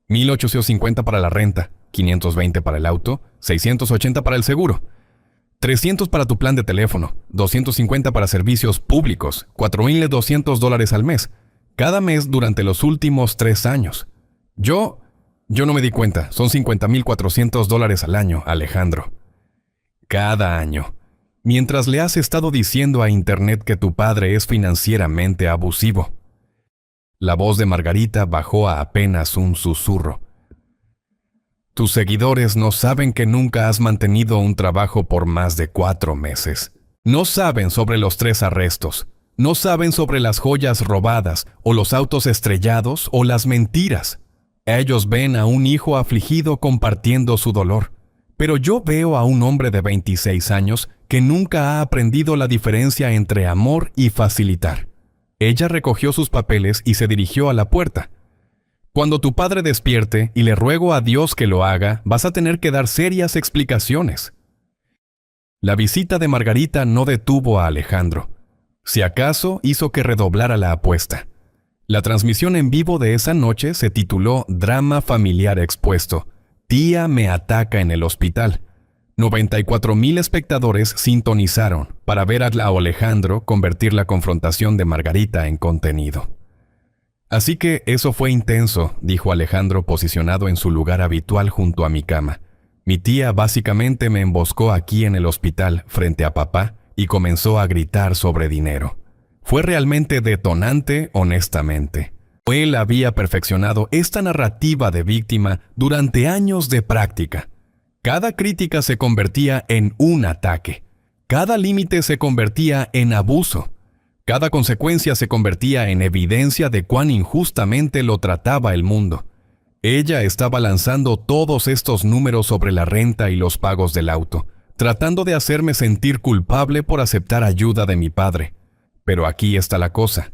1,850 para la renta, 520 para el auto, 680 para el seguro, 300 para tu plan de teléfono, 250 para servicios públicos, $4,200 al mes, cada mes durante los últimos 3 años. Yo no me di cuenta, son $50,400 al año, Alejandro. Cada año. Mientras le has estado diciendo a Internet que tu padre es financieramente abusivo. La voz de Margarita bajó a apenas un susurro. Tus seguidores no saben que nunca has mantenido un trabajo por más de 4 meses. No saben sobre los 3 arrestos. No saben sobre las joyas robadas, o los autos estrellados, o las mentiras. Ellos ven a un hijo afligido compartiendo su dolor. Pero yo veo a un hombre de 26 años que nunca ha aprendido la diferencia entre amor y facilitar. Ella recogió sus papeles y se dirigió a la puerta. Cuando tu padre despierte, y le ruego a Dios que lo haga, vas a tener que dar serias explicaciones. La visita de Margarita no detuvo a Alejandro. Si acaso, hizo que redoblara la apuesta. La transmisión en vivo de esa noche se tituló Drama familiar expuesto. Tía me ataca en el hospital. 94,000 espectadores sintonizaron para ver a Alejandro convertir la confrontación de Margarita en contenido. Así que eso fue intenso, dijo Alejandro posicionado en su lugar habitual junto a mi cama. Mi tía básicamente me emboscó aquí en el hospital frente a papá y comenzó a gritar sobre dinero. Fue realmente detonante, honestamente. Él había perfeccionado esta narrativa de víctima durante años de práctica. Cada crítica se convertía en un ataque. Cada límite se convertía en abuso. Cada consecuencia se convertía en evidencia de cuán injustamente lo trataba el mundo. Ella estaba lanzando todos estos números sobre la renta y los pagos del auto, tratando de hacerme sentir culpable por aceptar ayuda de mi padre. Pero aquí está la cosa.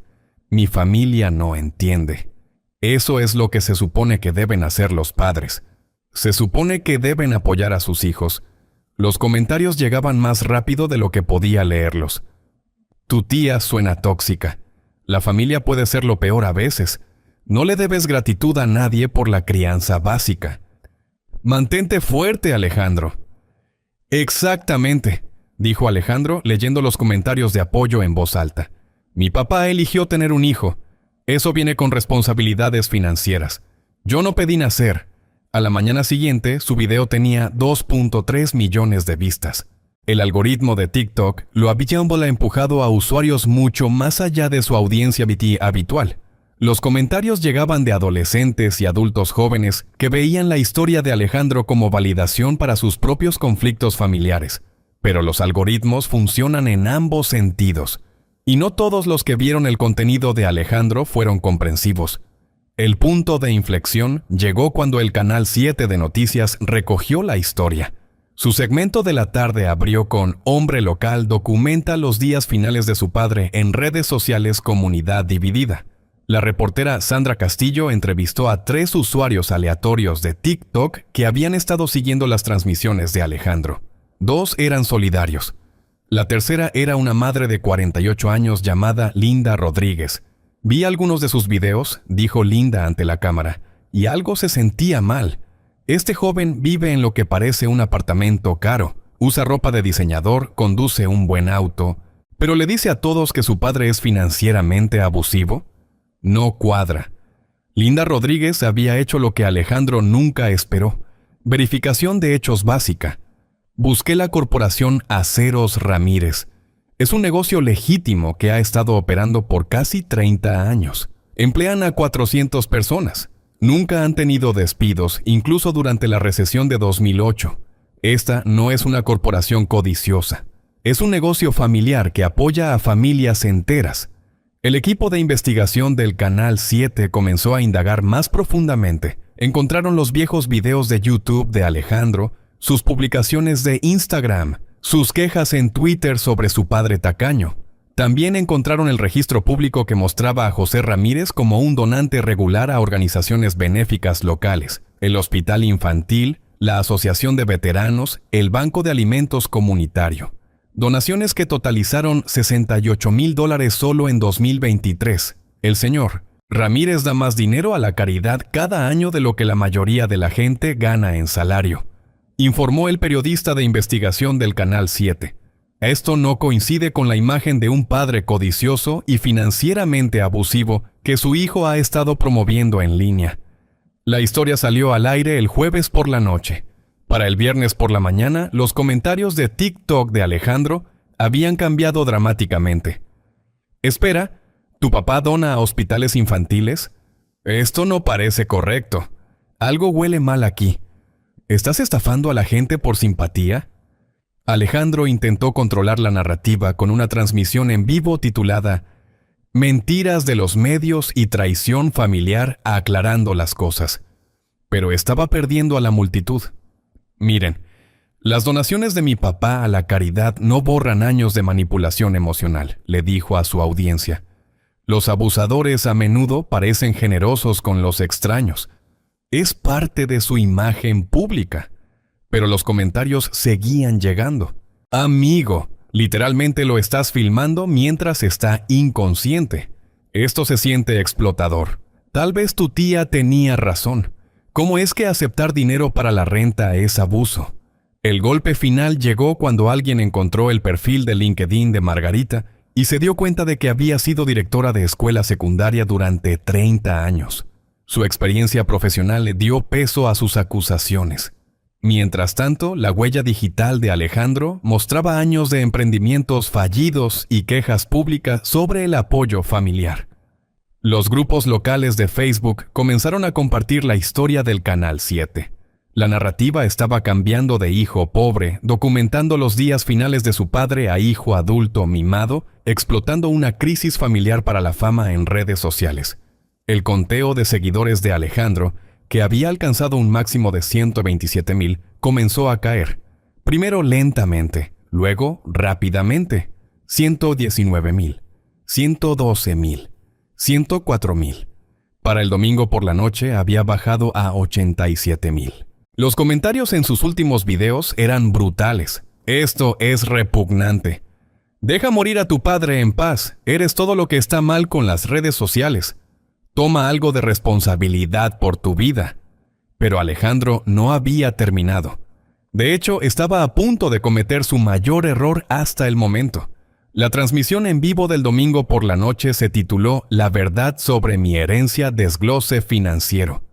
Mi familia no entiende. Eso es lo que se supone que deben hacer los padres. Se supone que deben apoyar a sus hijos. Los comentarios llegaban más rápido de lo que podía leerlos. Tu tía suena tóxica. La familia puede ser lo peor a veces. No le debes gratitud a nadie por la crianza básica. Mantente fuerte, Alejandro. Exactamente, dijo Alejandro leyendo los comentarios de apoyo en voz alta. Mi papá eligió tener un hijo. Eso viene con responsabilidades financieras. Yo no pedí nacer. A la mañana siguiente, su video tenía 2.3 millones de vistas. El algoritmo de TikTok lo había empujado a usuarios mucho más allá de su audiencia habitual. Los comentarios llegaban de adolescentes y adultos jóvenes que veían la historia de Alejandro como validación para sus propios conflictos familiares. Pero los algoritmos funcionan en ambos sentidos. Y no todos los que vieron el contenido de Alejandro fueron comprensivos. El punto de inflexión llegó cuando el Canal 7 de Noticias recogió la historia. Su segmento de la tarde abrió con Hombre local documenta los días finales de su padre en redes sociales Comunidad Dividida. La reportera Sandra Castillo entrevistó a 3 usuarios aleatorios de TikTok que habían estado siguiendo las transmisiones de Alejandro. 2 eran solidarios. La tercera era una madre de 48 años llamada Linda Rodríguez. Vi algunos de sus videos, dijo Linda ante la cámara, y algo se sentía mal. Este joven vive en lo que parece un apartamento caro, usa ropa de diseñador, conduce un buen auto, pero le dice a todos que su padre es financieramente abusivo. No cuadra. Linda Rodríguez había hecho lo que Alejandro nunca esperó. Verificación de hechos básica. Busqué la corporación Aceros Ramírez. Es un negocio legítimo que ha estado operando por casi 30 años. Emplean a 400 personas. Nunca han tenido despidos, incluso durante la recesión de 2008. Esta no es una corporación codiciosa. Es un negocio familiar que apoya a familias enteras. El equipo de investigación del Canal 7 comenzó a indagar más profundamente. Encontraron los viejos videos de YouTube de Alejandro, sus publicaciones de Instagram, sus quejas en Twitter sobre su padre tacaño. También encontraron el registro público que mostraba a José Ramírez como un donante regular a organizaciones benéficas locales, el Hospital Infantil, la Asociación de Veteranos, el Banco de Alimentos Comunitario. Donaciones que totalizaron $68,000 solo en 2023. El señor Ramírez da más dinero a la caridad cada año de lo que la mayoría de la gente gana en salario, informó el periodista de investigación del Canal 7. Esto no coincide con la imagen de un padre codicioso y financieramente abusivo que su hijo ha estado promoviendo en línea. La historia salió al aire el jueves por la noche. Para el viernes por la mañana, los comentarios de TikTok de Alejandro habían cambiado dramáticamente. Espera, ¿tu papá dona a hospitales infantiles? Esto no parece correcto. Algo huele mal aquí. ¿Estás estafando a la gente por simpatía? Alejandro intentó controlar la narrativa con una transmisión en vivo titulada Mentiras de los medios y traición familiar aclarando las cosas. Pero estaba perdiendo a la multitud. Miren, las donaciones de mi papá a la caridad no borran años de manipulación emocional, le dijo a su audiencia. Los abusadores a menudo parecen generosos con los extraños. Es parte de su imagen pública. Pero los comentarios seguían llegando. Amigo, literalmente lo estás filmando mientras está inconsciente. Esto se siente explotador. Tal vez tu tía tenía razón. ¿Cómo es que aceptar dinero para la renta es abuso? El golpe final llegó cuando alguien encontró el perfil de LinkedIn de Margarita y se dio cuenta de que había sido directora de escuela secundaria durante 30 años. Su experiencia profesional le dio peso a sus acusaciones. Mientras tanto, la huella digital de Alejandro mostraba años de emprendimientos fallidos y quejas públicas sobre el apoyo familiar. Los grupos locales de Facebook comenzaron a compartir la historia del Canal 7. La narrativa estaba cambiando de hijo pobre, documentando los días finales de su padre a hijo adulto mimado, explotando una crisis familiar para la fama en redes sociales. El conteo de seguidores de Alejandro, que había alcanzado un máximo de 127,000, comenzó a caer. Primero lentamente, luego rápidamente. 119,000, 112,000. 104,000. Para el domingo por la noche había bajado a 87,000. Los comentarios en sus últimos videos eran brutales. Esto es repugnante. Deja morir a tu padre en paz. Eres todo lo que está mal con las redes sociales. Toma algo de responsabilidad por tu vida. Pero Alejandro no había terminado. De hecho, estaba a punto de cometer su mayor error hasta el momento. La transmisión en vivo del domingo por la noche se tituló La verdad sobre mi herencia desglose financiero.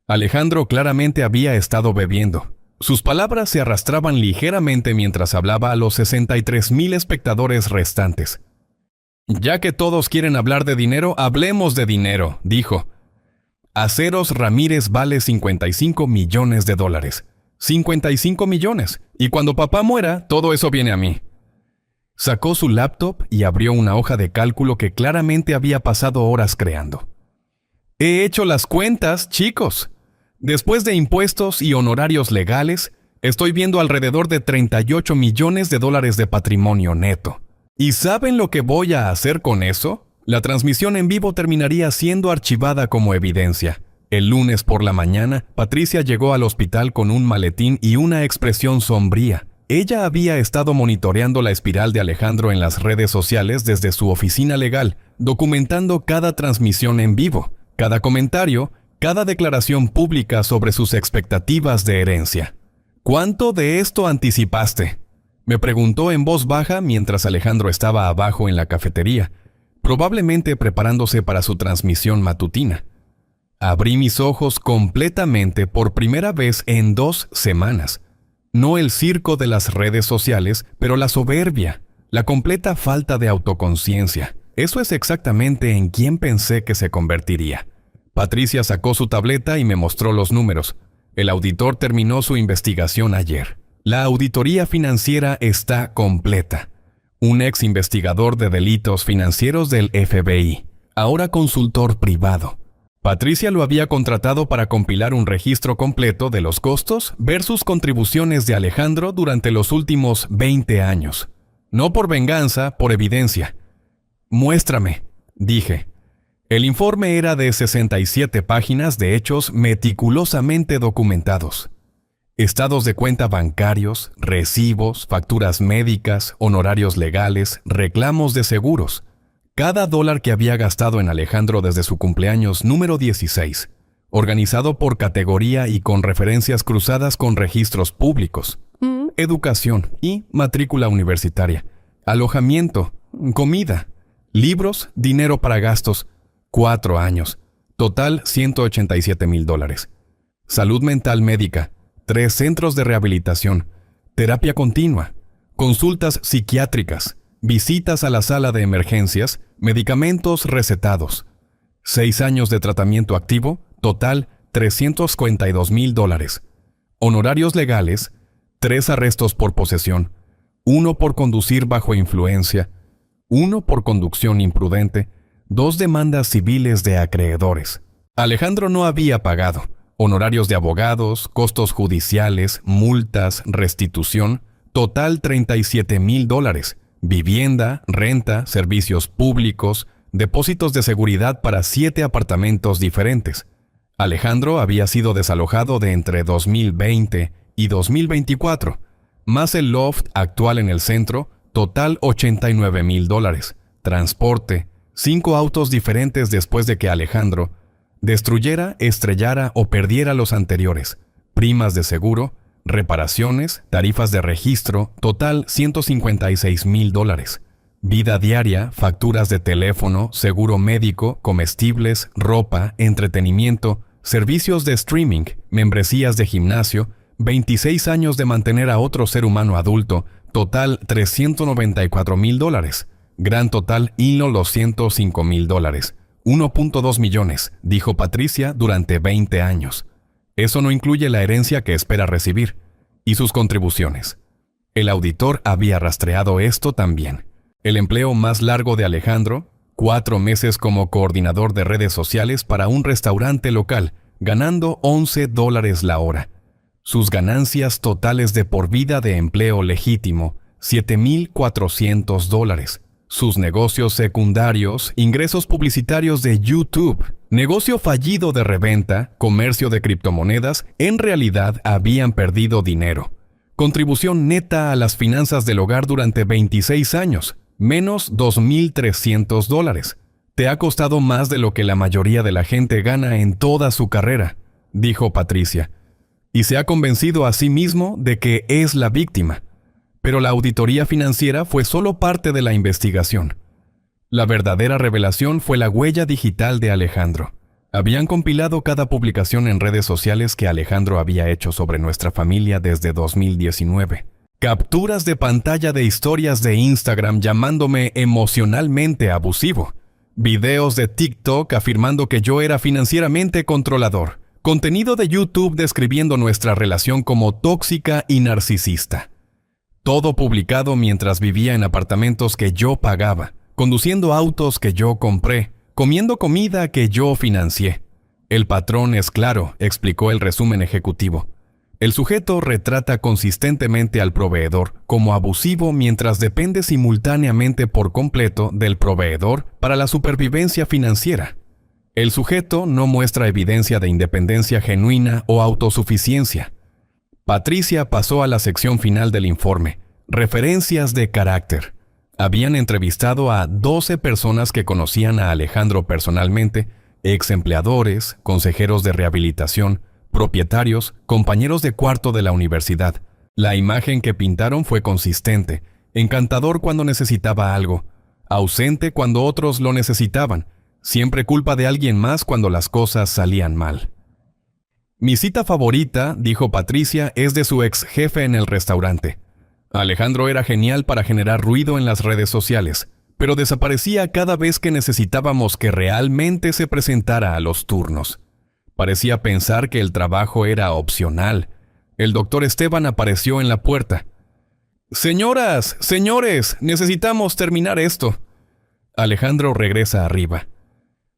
Alejandro claramente había estado bebiendo. Sus palabras se arrastraban ligeramente mientras hablaba a los 63,000 espectadores restantes. Ya que todos quieren hablar de dinero, hablemos de dinero, dijo. Aceros Ramírez vale $55 millones. 55 millones. Y cuando papá muera, todo eso viene a mí. Sacó su laptop y abrió una hoja de cálculo que claramente había pasado horas creando. He hecho las cuentas, chicos. Después de impuestos y honorarios legales, estoy viendo alrededor de $38 millones de patrimonio neto. ¿Y saben lo que voy a hacer con eso? La transmisión en vivo terminaría siendo archivada como evidencia. El lunes por la mañana, Patricia llegó al hospital con un maletín y una expresión sombría. Ella había estado monitoreando la espiral de Alejandro en las redes sociales desde su oficina legal, documentando cada transmisión en vivo, cada comentario, cada declaración pública sobre sus expectativas de herencia. ¿Cuánto de esto anticipaste?, me preguntó en voz baja mientras Alejandro estaba abajo en la cafetería, probablemente preparándose para su transmisión matutina. Abrí mis ojos completamente por primera vez en 2 semanas. No el circo de las redes sociales, pero la soberbia, la completa falta de autoconciencia. Eso es exactamente en quién pensé que se convertiría. Patricia sacó su tableta y me mostró los números. El auditor terminó su investigación ayer. La auditoría financiera está completa. un ex investigador de delitos financieros del FBI, ahora consultor privado. Patricia lo había contratado para compilar un registro completo de los costos versus contribuciones de Alejandro durante los últimos 20 años. No por venganza, por evidencia. «Muéstrame», dije. El informe era de 67 páginas de hechos meticulosamente documentados. Estados de cuenta bancarios, recibos, facturas médicas, honorarios legales, reclamos de seguros. Cada dólar que había gastado en Alejandro desde su cumpleaños número 16, organizado por categoría y con referencias cruzadas con registros públicos, educación y matrícula universitaria, alojamiento, comida, libros, dinero para gastos, 4 años, total $187,000. Salud mental médica, 3 centros de rehabilitación, terapia continua, consultas psiquiátricas, visitas a la sala de emergencias, medicamentos recetados. 6 años de tratamiento activo, total $342,000. Honorarios legales, 3 arrestos por posesión, 1 por conducir bajo influencia, 1 por conducción imprudente, 2 demandas civiles de acreedores. Alejandro no había pagado. Honorarios de abogados, costos judiciales, multas, restitución, total $37,000. Vivienda, renta, servicios públicos, depósitos de seguridad para 7 apartamentos diferentes. Alejandro había sido desalojado de entre 2020 y 2024, más el loft actual en el centro, total $89,000. Transporte, 5 autos diferentes después de que Alejandro destruyera, estrellara o perdiera los anteriores, primas de seguro, reparaciones, tarifas de registro, total $156,000. Vida diaria, facturas de teléfono, seguro médico, comestibles, ropa, entretenimiento, servicios de streaming, membresías de gimnasio, 26 años de mantener a otro ser humano adulto, total $394,000. Gran total hilo los $105,000. 1.2 millones, dijo Patricia, durante 20 años. Eso no incluye la herencia que espera recibir y sus contribuciones. El auditor había rastreado esto también. El empleo más largo de Alejandro, 4 meses como coordinador de redes sociales para un restaurante local, ganando $11 la hora. Sus ganancias totales de por vida de empleo legítimo, $7,400. Sus negocios secundarios, ingresos publicitarios de YouTube, negocio fallido de reventa, comercio de criptomonedas, en realidad habían perdido dinero. Contribución neta a las finanzas del hogar durante 26 años, menos $2,300. Te ha costado más de lo que la mayoría de la gente gana en toda su carrera, dijo Patricia, y se ha convencido a sí mismo de que es la víctima. Pero la auditoría financiera fue solo parte de la investigación. La verdadera revelación fue la huella digital de Alejandro. Habían compilado cada publicación en redes sociales que Alejandro había hecho sobre nuestra familia desde 2019. Capturas de pantalla de historias de Instagram llamándome emocionalmente abusivo. Videos de TikTok afirmando que yo era financieramente controlador. Contenido de YouTube describiendo nuestra relación como tóxica y narcisista. Todo publicado mientras vivía en apartamentos que yo pagaba, conduciendo autos que yo compré, comiendo comida que yo financié. El patrón es claro, explicó el resumen ejecutivo. El sujeto retrata consistentemente al proveedor como abusivo mientras depende simultáneamente por completo del proveedor para la supervivencia financiera. El sujeto no muestra evidencia de independencia genuina o autosuficiencia. Patricia pasó a la sección final del informe, referencias de carácter. Habían entrevistado a 12 personas que conocían a Alejandro personalmente, ex empleadores, consejeros de rehabilitación, propietarios, compañeros de cuarto de la universidad. La imagen que pintaron fue consistente, encantador cuando necesitaba algo, ausente cuando otros lo necesitaban, siempre culpa de alguien más cuando las cosas salían mal. Mi cita favorita, dijo Patricia, es de su ex jefe en el restaurante. Alejandro era genial para generar ruido en las redes sociales, pero desaparecía cada vez que necesitábamos que realmente se presentara a los turnos. Parecía pensar que el trabajo era opcional. El doctor Esteban apareció en la puerta. Señoras, señores, necesitamos terminar esto. Alejandro regresa arriba.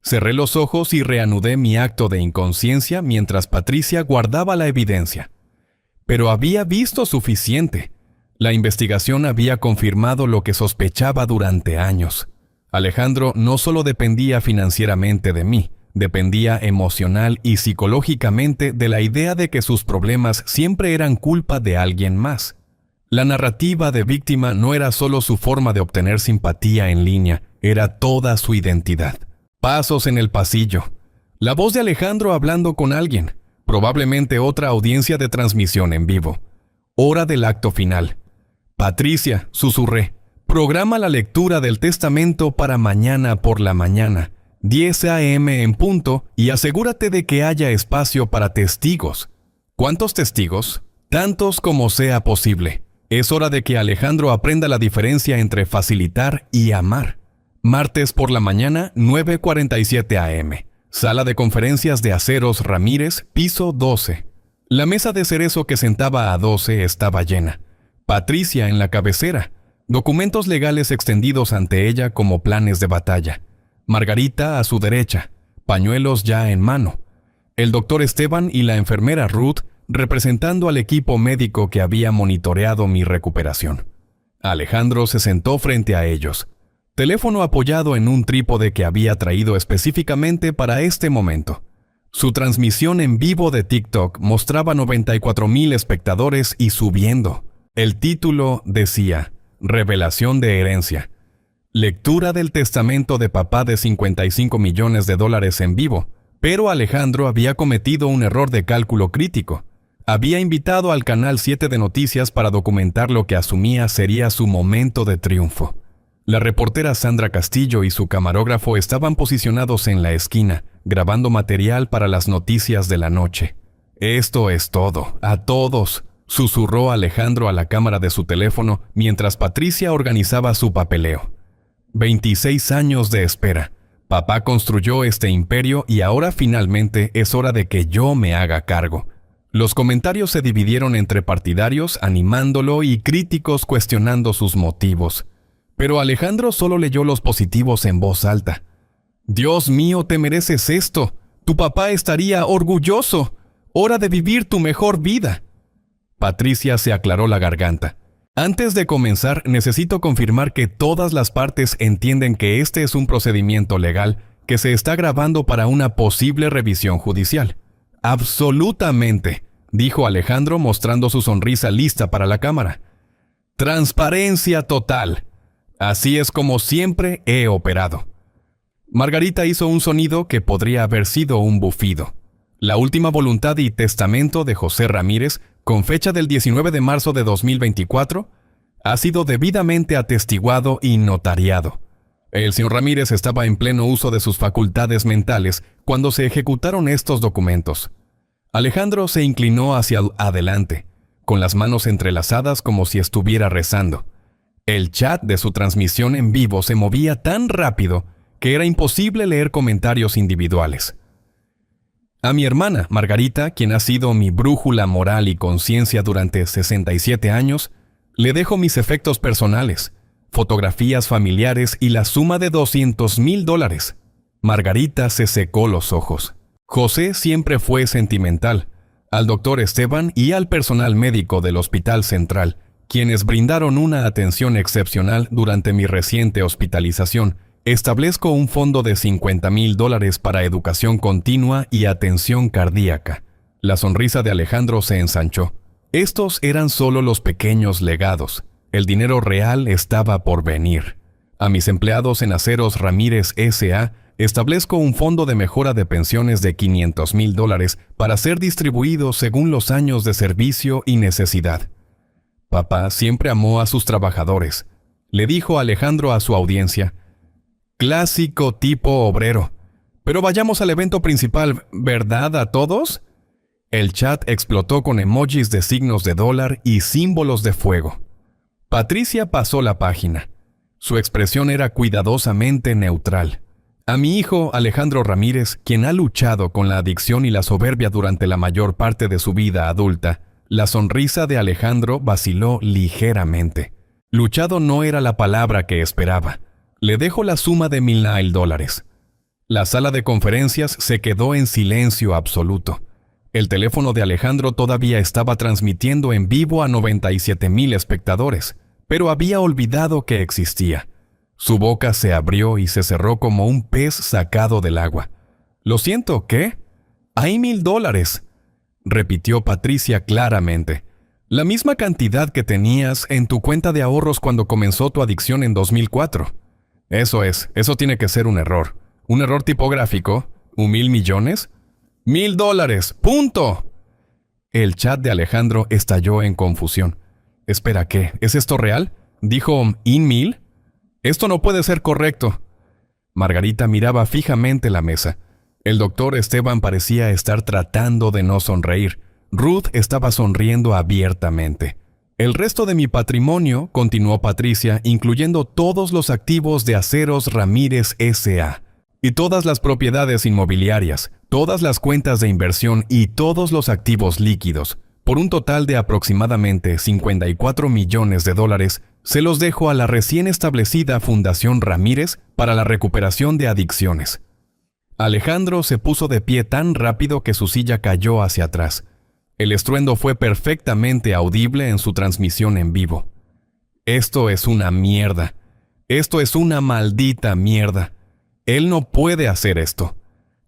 Cerré los ojos y reanudé mi acto de inconsciencia mientras Patricia guardaba la evidencia. Pero había visto suficiente. La investigación había confirmado lo que sospechaba durante años. Alejandro no solo dependía financieramente de mí, dependía emocional y psicológicamente de la idea de que sus problemas siempre eran culpa de alguien más. La narrativa de víctima no era solo su forma de obtener simpatía en línea, era toda su identidad. Pasos en el pasillo. La voz de Alejandro hablando con alguien, probablemente otra audiencia de transmisión en vivo. Hora del acto final. Patricia, susurré, programa la lectura del testamento para mañana por la mañana, 10 a.m. en punto, y asegúrate de que haya espacio para testigos. ¿Cuántos testigos? Tantos como sea posible. Es hora de que Alejandro aprenda la diferencia entre facilitar y amar. Martes por la mañana, 9:47 a.m. Sala de conferencias de Aceros Ramírez, piso 12. La mesa de cerezo que sentaba a 12 estaba llena. Patricia en la cabecera. Documentos legales extendidos ante ella como planes de batalla. Margarita a su derecha. Pañuelos ya en mano. El doctor Esteban y la enfermera Ruth representando al equipo médico que había monitoreado mi recuperación. Alejandro se sentó frente a ellos. Teléfono apoyado en un trípode que había traído específicamente para este momento. Su transmisión en vivo de TikTok mostraba 94,000 espectadores y subiendo. El título decía, Revelación de herencia. Lectura del testamento de papá de $55 millones en vivo, pero Alejandro había cometido un error de cálculo crítico. Había invitado al Canal 7 de Noticias para documentar lo que asumía sería su momento de triunfo. La reportera Sandra Castillo y su camarógrafo estaban posicionados en la esquina, grabando material para las noticias de la noche. «Esto es todo, a todos», susurró Alejandro a la cámara de su teléfono mientras Patricia organizaba su papeleo. 26 años de espera. Papá construyó este imperio y ahora finalmente es hora de que yo me haga cargo. Los comentarios se dividieron entre partidarios animándolo y críticos cuestionando sus motivos. Pero Alejandro solo leyó los positivos en voz alta. «Dios mío, te mereces esto. Tu papá estaría orgulloso. Hora de vivir tu mejor vida». Patricia se aclaró la garganta. «Antes de comenzar, necesito confirmar que todas las partes entienden que este es un procedimiento legal que se está grabando para una posible revisión judicial». «Absolutamente», dijo Alejandro mostrando su sonrisa lista para la cámara. «Transparencia total. Así es como siempre he operado». Margarita hizo un sonido que podría haber sido un bufido. La última voluntad y testamento de José Ramírez, con fecha del 19 de marzo de 2024, ha sido debidamente atestiguado y notariado. El señor Ramírez estaba en pleno uso de sus facultades mentales cuando se ejecutaron estos documentos. Alejandro se inclinó hacia adelante, con las manos entrelazadas como si estuviera rezando. El chat de su transmisión en vivo se movía tan rápido que era imposible leer comentarios individuales. A mi hermana, Margarita, quien ha sido mi brújula moral y conciencia durante 67 años, le dejo mis efectos personales, fotografías familiares y la suma de $200,000. Margarita se secó los ojos. José siempre fue sentimental, al doctor Esteban y al personal médico del Hospital Central, quienes brindaron una atención excepcional durante mi reciente hospitalización. Establezco un fondo de $50,000 para educación continua y atención cardíaca. La sonrisa de Alejandro se ensanchó. Estos eran solo los pequeños legados. El dinero real estaba por venir. A mis empleados en Aceros Ramírez S.A. establezco un fondo de mejora de pensiones de $500,000 para ser distribuido según los años de servicio y necesidad. Papá siempre amó a sus trabajadores, le dijo Alejandro a su audiencia. Clásico tipo obrero. Pero vayamos al evento principal, ¿verdad a todos? El chat explotó con emojis de signos de dólar y símbolos de fuego. Patricia pasó la página. Su expresión era cuidadosamente neutral. A mi hijo Alejandro Ramírez, quien ha luchado con la adicción y la soberbia durante la mayor parte de su vida adulta, La sonrisa de Alejandro vaciló ligeramente. Luchado no era la palabra que esperaba. Le dejo la suma de $1,000. La sala de conferencias se quedó en silencio absoluto. El teléfono de Alejandro todavía estaba transmitiendo en vivo a 97,000 espectadores, pero había olvidado que existía. Su boca se abrió y se cerró como un pez sacado del agua. «Lo siento, ¿qué? Hay $1,000», repitió Patricia claramente. «La misma cantidad que tenías en tu cuenta de ahorros cuando comenzó tu adicción en 2004. Eso tiene que ser un error. ¿Un error tipográfico? ¿1,000 millones? $1,000, punto». El chat de Alejandro estalló en confusión. «Espera, ¿qué? ¿Es esto real? ¿Dijo $1,000? Esto no puede ser correcto». Margarita miraba fijamente la mesa. El doctor Esteban parecía estar tratando de no sonreír. Ruth estaba sonriendo abiertamente. «El resto de mi patrimonio», continuó Patricia, «incluyendo todos los activos de Aceros Ramírez S.A. y todas las propiedades inmobiliarias, todas las cuentas de inversión y todos los activos líquidos, por un total de aproximadamente $54 millones, se los dejo a la recién establecida Fundación Ramírez para la recuperación de adicciones». Alejandro se puso de pie tan rápido que su silla cayó hacia atrás. El estruendo fue perfectamente audible en su transmisión en vivo. «Esto es una mierda. Esto es una maldita mierda. Él no puede hacer esto».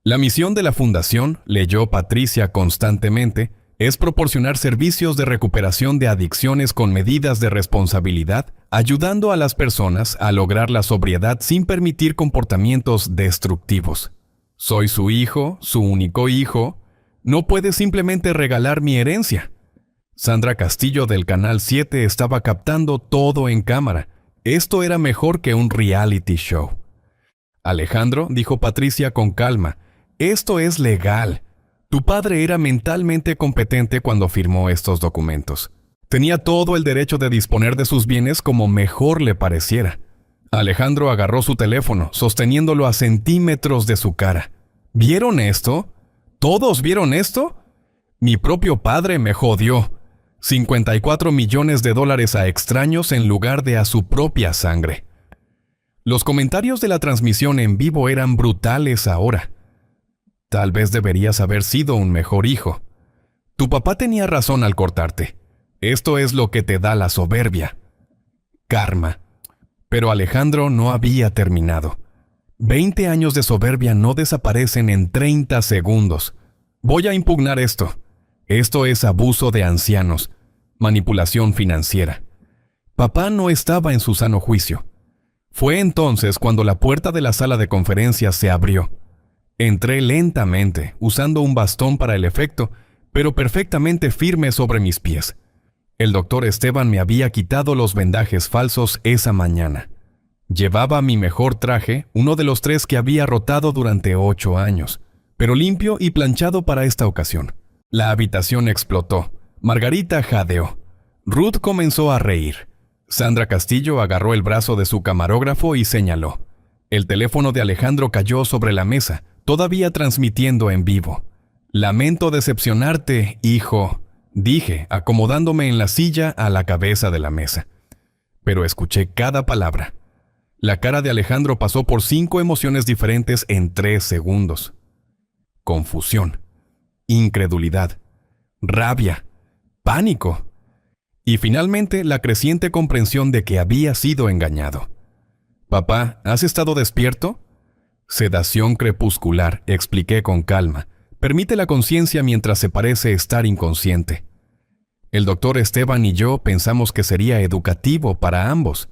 La misión de la fundación, leyó Patricia constantemente, es proporcionar servicios de recuperación de adicciones con medidas de responsabilidad, ayudando a las personas a lograr la sobriedad sin permitir comportamientos destructivos. Soy su hijo, su único hijo. No puede simplemente regalar mi herencia. Sandra Castillo del Canal 7 estaba captando todo en cámara. Esto era mejor que un reality show. «Alejandro», dijo Patricia con calma, «esto es legal. Tu padre era mentalmente competente cuando firmó estos documentos. Tenía todo el derecho de disponer de sus bienes como mejor le pareciera». Alejandro agarró su teléfono, sosteniéndolo a centímetros de su cara. «¿Vieron esto? ¿Todos vieron esto? Mi propio padre me jodió. $54 millones a extraños en lugar de a su propia sangre». Los comentarios de la transmisión en vivo eran brutales ahora. «Tal vez deberías haber sido un mejor hijo. Tu papá tenía razón al cortarte. Esto es lo que te da la soberbia. Karma». Pero Alejandro no había terminado. 20 años de soberbia no desaparecen en 30 segundos. Voy a impugnar esto. Esto es abuso de ancianos, manipulación financiera. Papá no estaba en su sano juicio. Fue entonces cuando la puerta de la sala de conferencias se abrió. Entré lentamente, usando un bastón para el efecto, pero perfectamente firme sobre mis pies. El doctor Esteban me había quitado los vendajes falsos esa mañana. Llevaba mi mejor traje, uno de los 3 que había rotado durante 8 años, pero limpio y planchado para esta ocasión. La habitación explotó. Margarita jadeó. Ruth comenzó a reír. Sandra Castillo agarró el brazo de su camarógrafo y señaló. El teléfono de Alejandro cayó sobre la mesa, todavía transmitiendo en vivo. «Lamento decepcionarte, hijo», dije, acomodándome en la silla a la cabeza de la mesa. Pero escuché cada palabra. La cara de Alejandro pasó por 5 emociones diferentes en 3 segundos. Confusión, incredulidad, rabia, pánico y finalmente la creciente comprensión de que había sido engañado. «Papá, ¿has estado despierto?» «Sedación crepuscular», expliqué con calma. «Permite la conciencia mientras se parece estar inconsciente». El doctor Esteban y yo pensamos que sería educativo para ambos.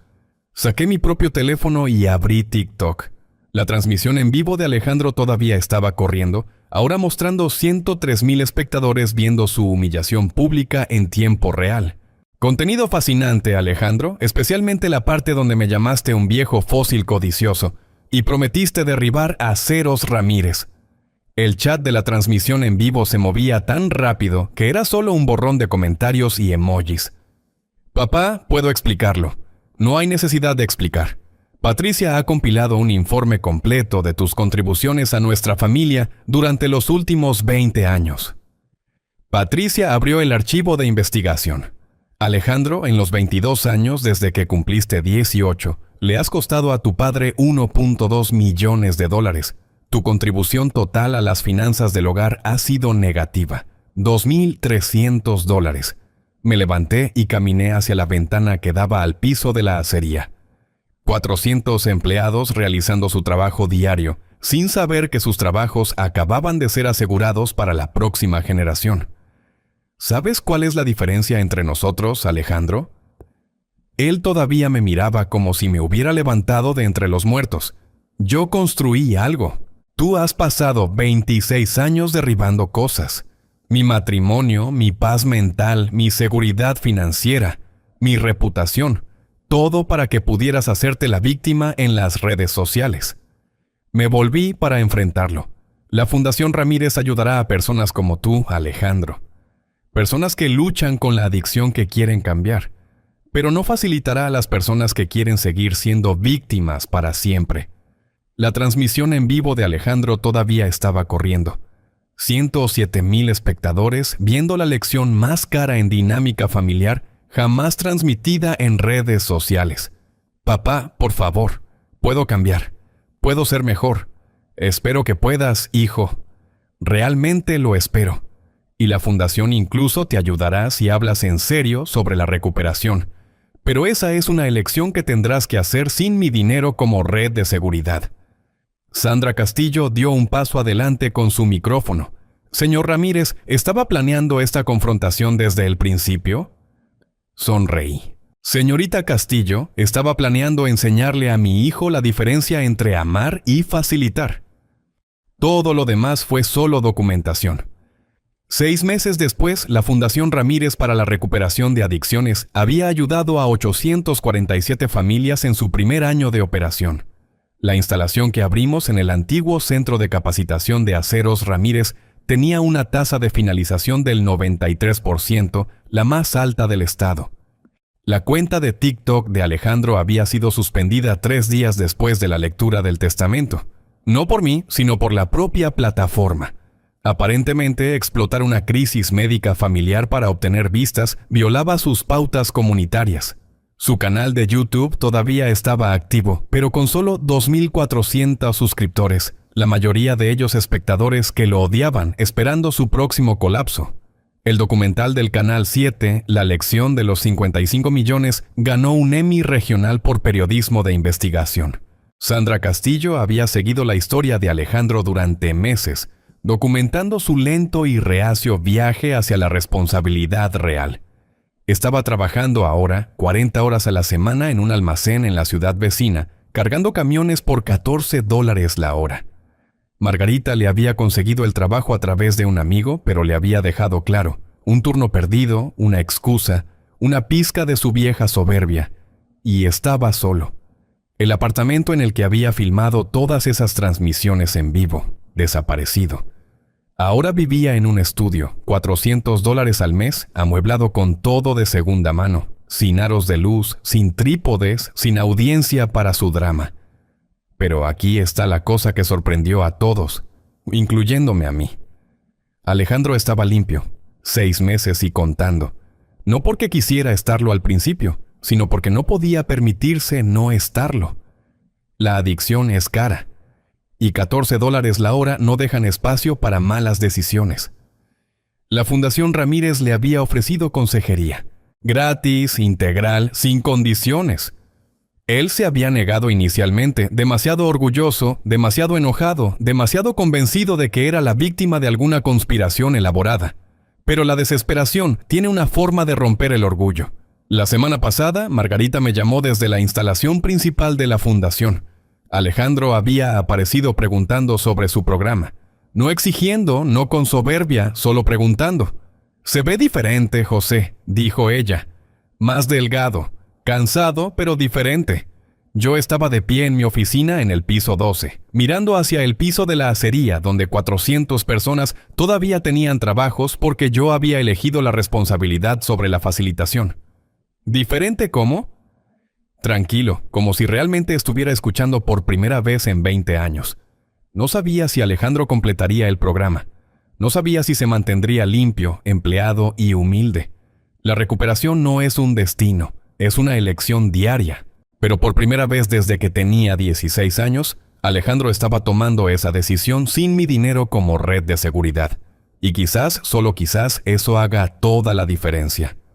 Saqué mi propio teléfono y abrí TikTok. La transmisión en vivo de Alejandro todavía estaba corriendo, ahora mostrando 103,000 espectadores viendo su humillación pública en tiempo real. «Contenido fascinante, Alejandro, especialmente la parte donde me llamaste un viejo fósil codicioso y prometiste derribar a Aceros Ramírez». El chat de la transmisión en vivo se movía tan rápido que era solo un borrón de comentarios y emojis. «Papá, puedo explicarlo. No hay necesidad de explicar. Patricia ha compilado un informe completo de tus contribuciones a nuestra familia durante los últimos 20 años». Patricia abrió el archivo de investigación. Alejandro, en los 22 años desde que cumpliste 18, le has costado a tu padre 1.2 millones de dólares. Tu contribución total a las finanzas del hogar ha sido negativa, $2,300. Me levanté y caminé hacia la ventana que daba al piso de la acería. 400 empleados realizando su trabajo diario, sin saber que sus trabajos acababan de ser asegurados para la próxima generación. ¿Sabes cuál es la diferencia entre nosotros, Alejandro? Él todavía me miraba como si me hubiera levantado de entre los muertos. Yo construí algo. Tú has pasado 26 años derribando cosas. Mi matrimonio, mi paz mental, mi seguridad financiera, mi reputación. Todo para que pudieras hacerte la víctima en las redes sociales. Me volví para enfrentarlo. La Fundación Ramírez ayudará a personas como tú, Alejandro. Personas que luchan con la adicción que quieren cambiar, pero no facilitará a las personas que quieren seguir siendo víctimas para siempre. La transmisión en vivo de Alejandro todavía estaba corriendo. 107,000 espectadores viendo la lección más cara en dinámica familiar jamás transmitida en redes sociales. Papá, por favor, puedo cambiar, puedo ser mejor. Espero que puedas, hijo. Realmente lo espero. Y la fundación incluso te ayudará si hablas en serio sobre la recuperación. Pero esa es una elección que tendrás que hacer sin mi dinero como red de seguridad. Sandra Castillo dio un paso adelante con su micrófono. Señor Ramírez, ¿estaba planeando esta confrontación desde el principio? Sonreí. Señorita Castillo, estaba planeando enseñarle a mi hijo la diferencia entre amar y facilitar. Todo lo demás fue solo documentación. 6 meses después, la Fundación Ramírez para la Recuperación de Adicciones había ayudado a 847 familias en su primer año de operación. La instalación que abrimos en el antiguo Centro de Capacitación de Aceros Ramírez tenía una tasa de finalización del 93%, la más alta del estado. La cuenta de TikTok de Alejandro había sido suspendida 3 días después de la lectura del testamento. No por mí, sino por la propia plataforma. Aparentemente, explotar una crisis médica familiar para obtener vistas violaba sus pautas comunitarias. Su canal de YouTube todavía estaba activo, pero con solo 2,400 suscriptores, la mayoría de ellos espectadores que lo odiaban, esperando su próximo colapso. El documental del Canal 7, La lección de los 55 millones, ganó un Emmy regional por periodismo de investigación. Sandra Castillo había seguido la historia de Alejandro durante meses, documentando su lento y reacio viaje hacia la responsabilidad real. Estaba trabajando ahora 40 horas a la semana en un almacén en la ciudad vecina, cargando camiones por $14 la hora. Margarita le había conseguido el trabajo a través de un amigo, pero le había dejado claro, un turno perdido, una excusa, una pizca de su vieja soberbia, y estaba solo. El apartamento en el que había filmado todas esas transmisiones en vivo, desaparecido. Ahora vivía en un estudio, $400 al mes, amueblado con todo de segunda mano, sin aros de luz, sin trípodes, sin audiencia para su drama. Pero aquí está la cosa que sorprendió a todos, incluyéndome a mí. Alejandro estaba limpio, 6 meses y contando. No porque quisiera estarlo al principio, sino porque no podía permitirse no estarlo. La adicción es cara. Y $14 la hora no dejan espacio para malas decisiones. La Fundación Ramírez le había ofrecido consejería. Gratis, integral, sin condiciones. Él se había negado inicialmente, demasiado orgulloso, demasiado enojado, demasiado convencido de que era la víctima de alguna conspiración elaborada. Pero la desesperación tiene una forma de romper el orgullo. La semana pasada, Margarita me llamó desde la instalación principal de la fundación. Alejandro había aparecido preguntando sobre su programa. No exigiendo, no con soberbia, solo preguntando. «Se ve diferente, José», dijo ella. «Más delgado, cansado, pero diferente». Yo estaba de pie en mi oficina en el piso 12, mirando hacia el piso de la acería donde 400 personas todavía tenían trabajos porque yo había elegido la responsabilidad sobre la facilitación. ¿Diferente cómo? Tranquilo, como si realmente estuviera escuchando por primera vez en 20 años. No sabía si Alejandro completaría el programa. No sabía si se mantendría limpio, empleado y humilde. La recuperación no es un destino, es una elección diaria. Pero por primera vez desde que tenía 16 años, Alejandro estaba tomando esa decisión sin mi dinero como red de seguridad. Y quizás, solo quizás, eso haga toda la diferencia.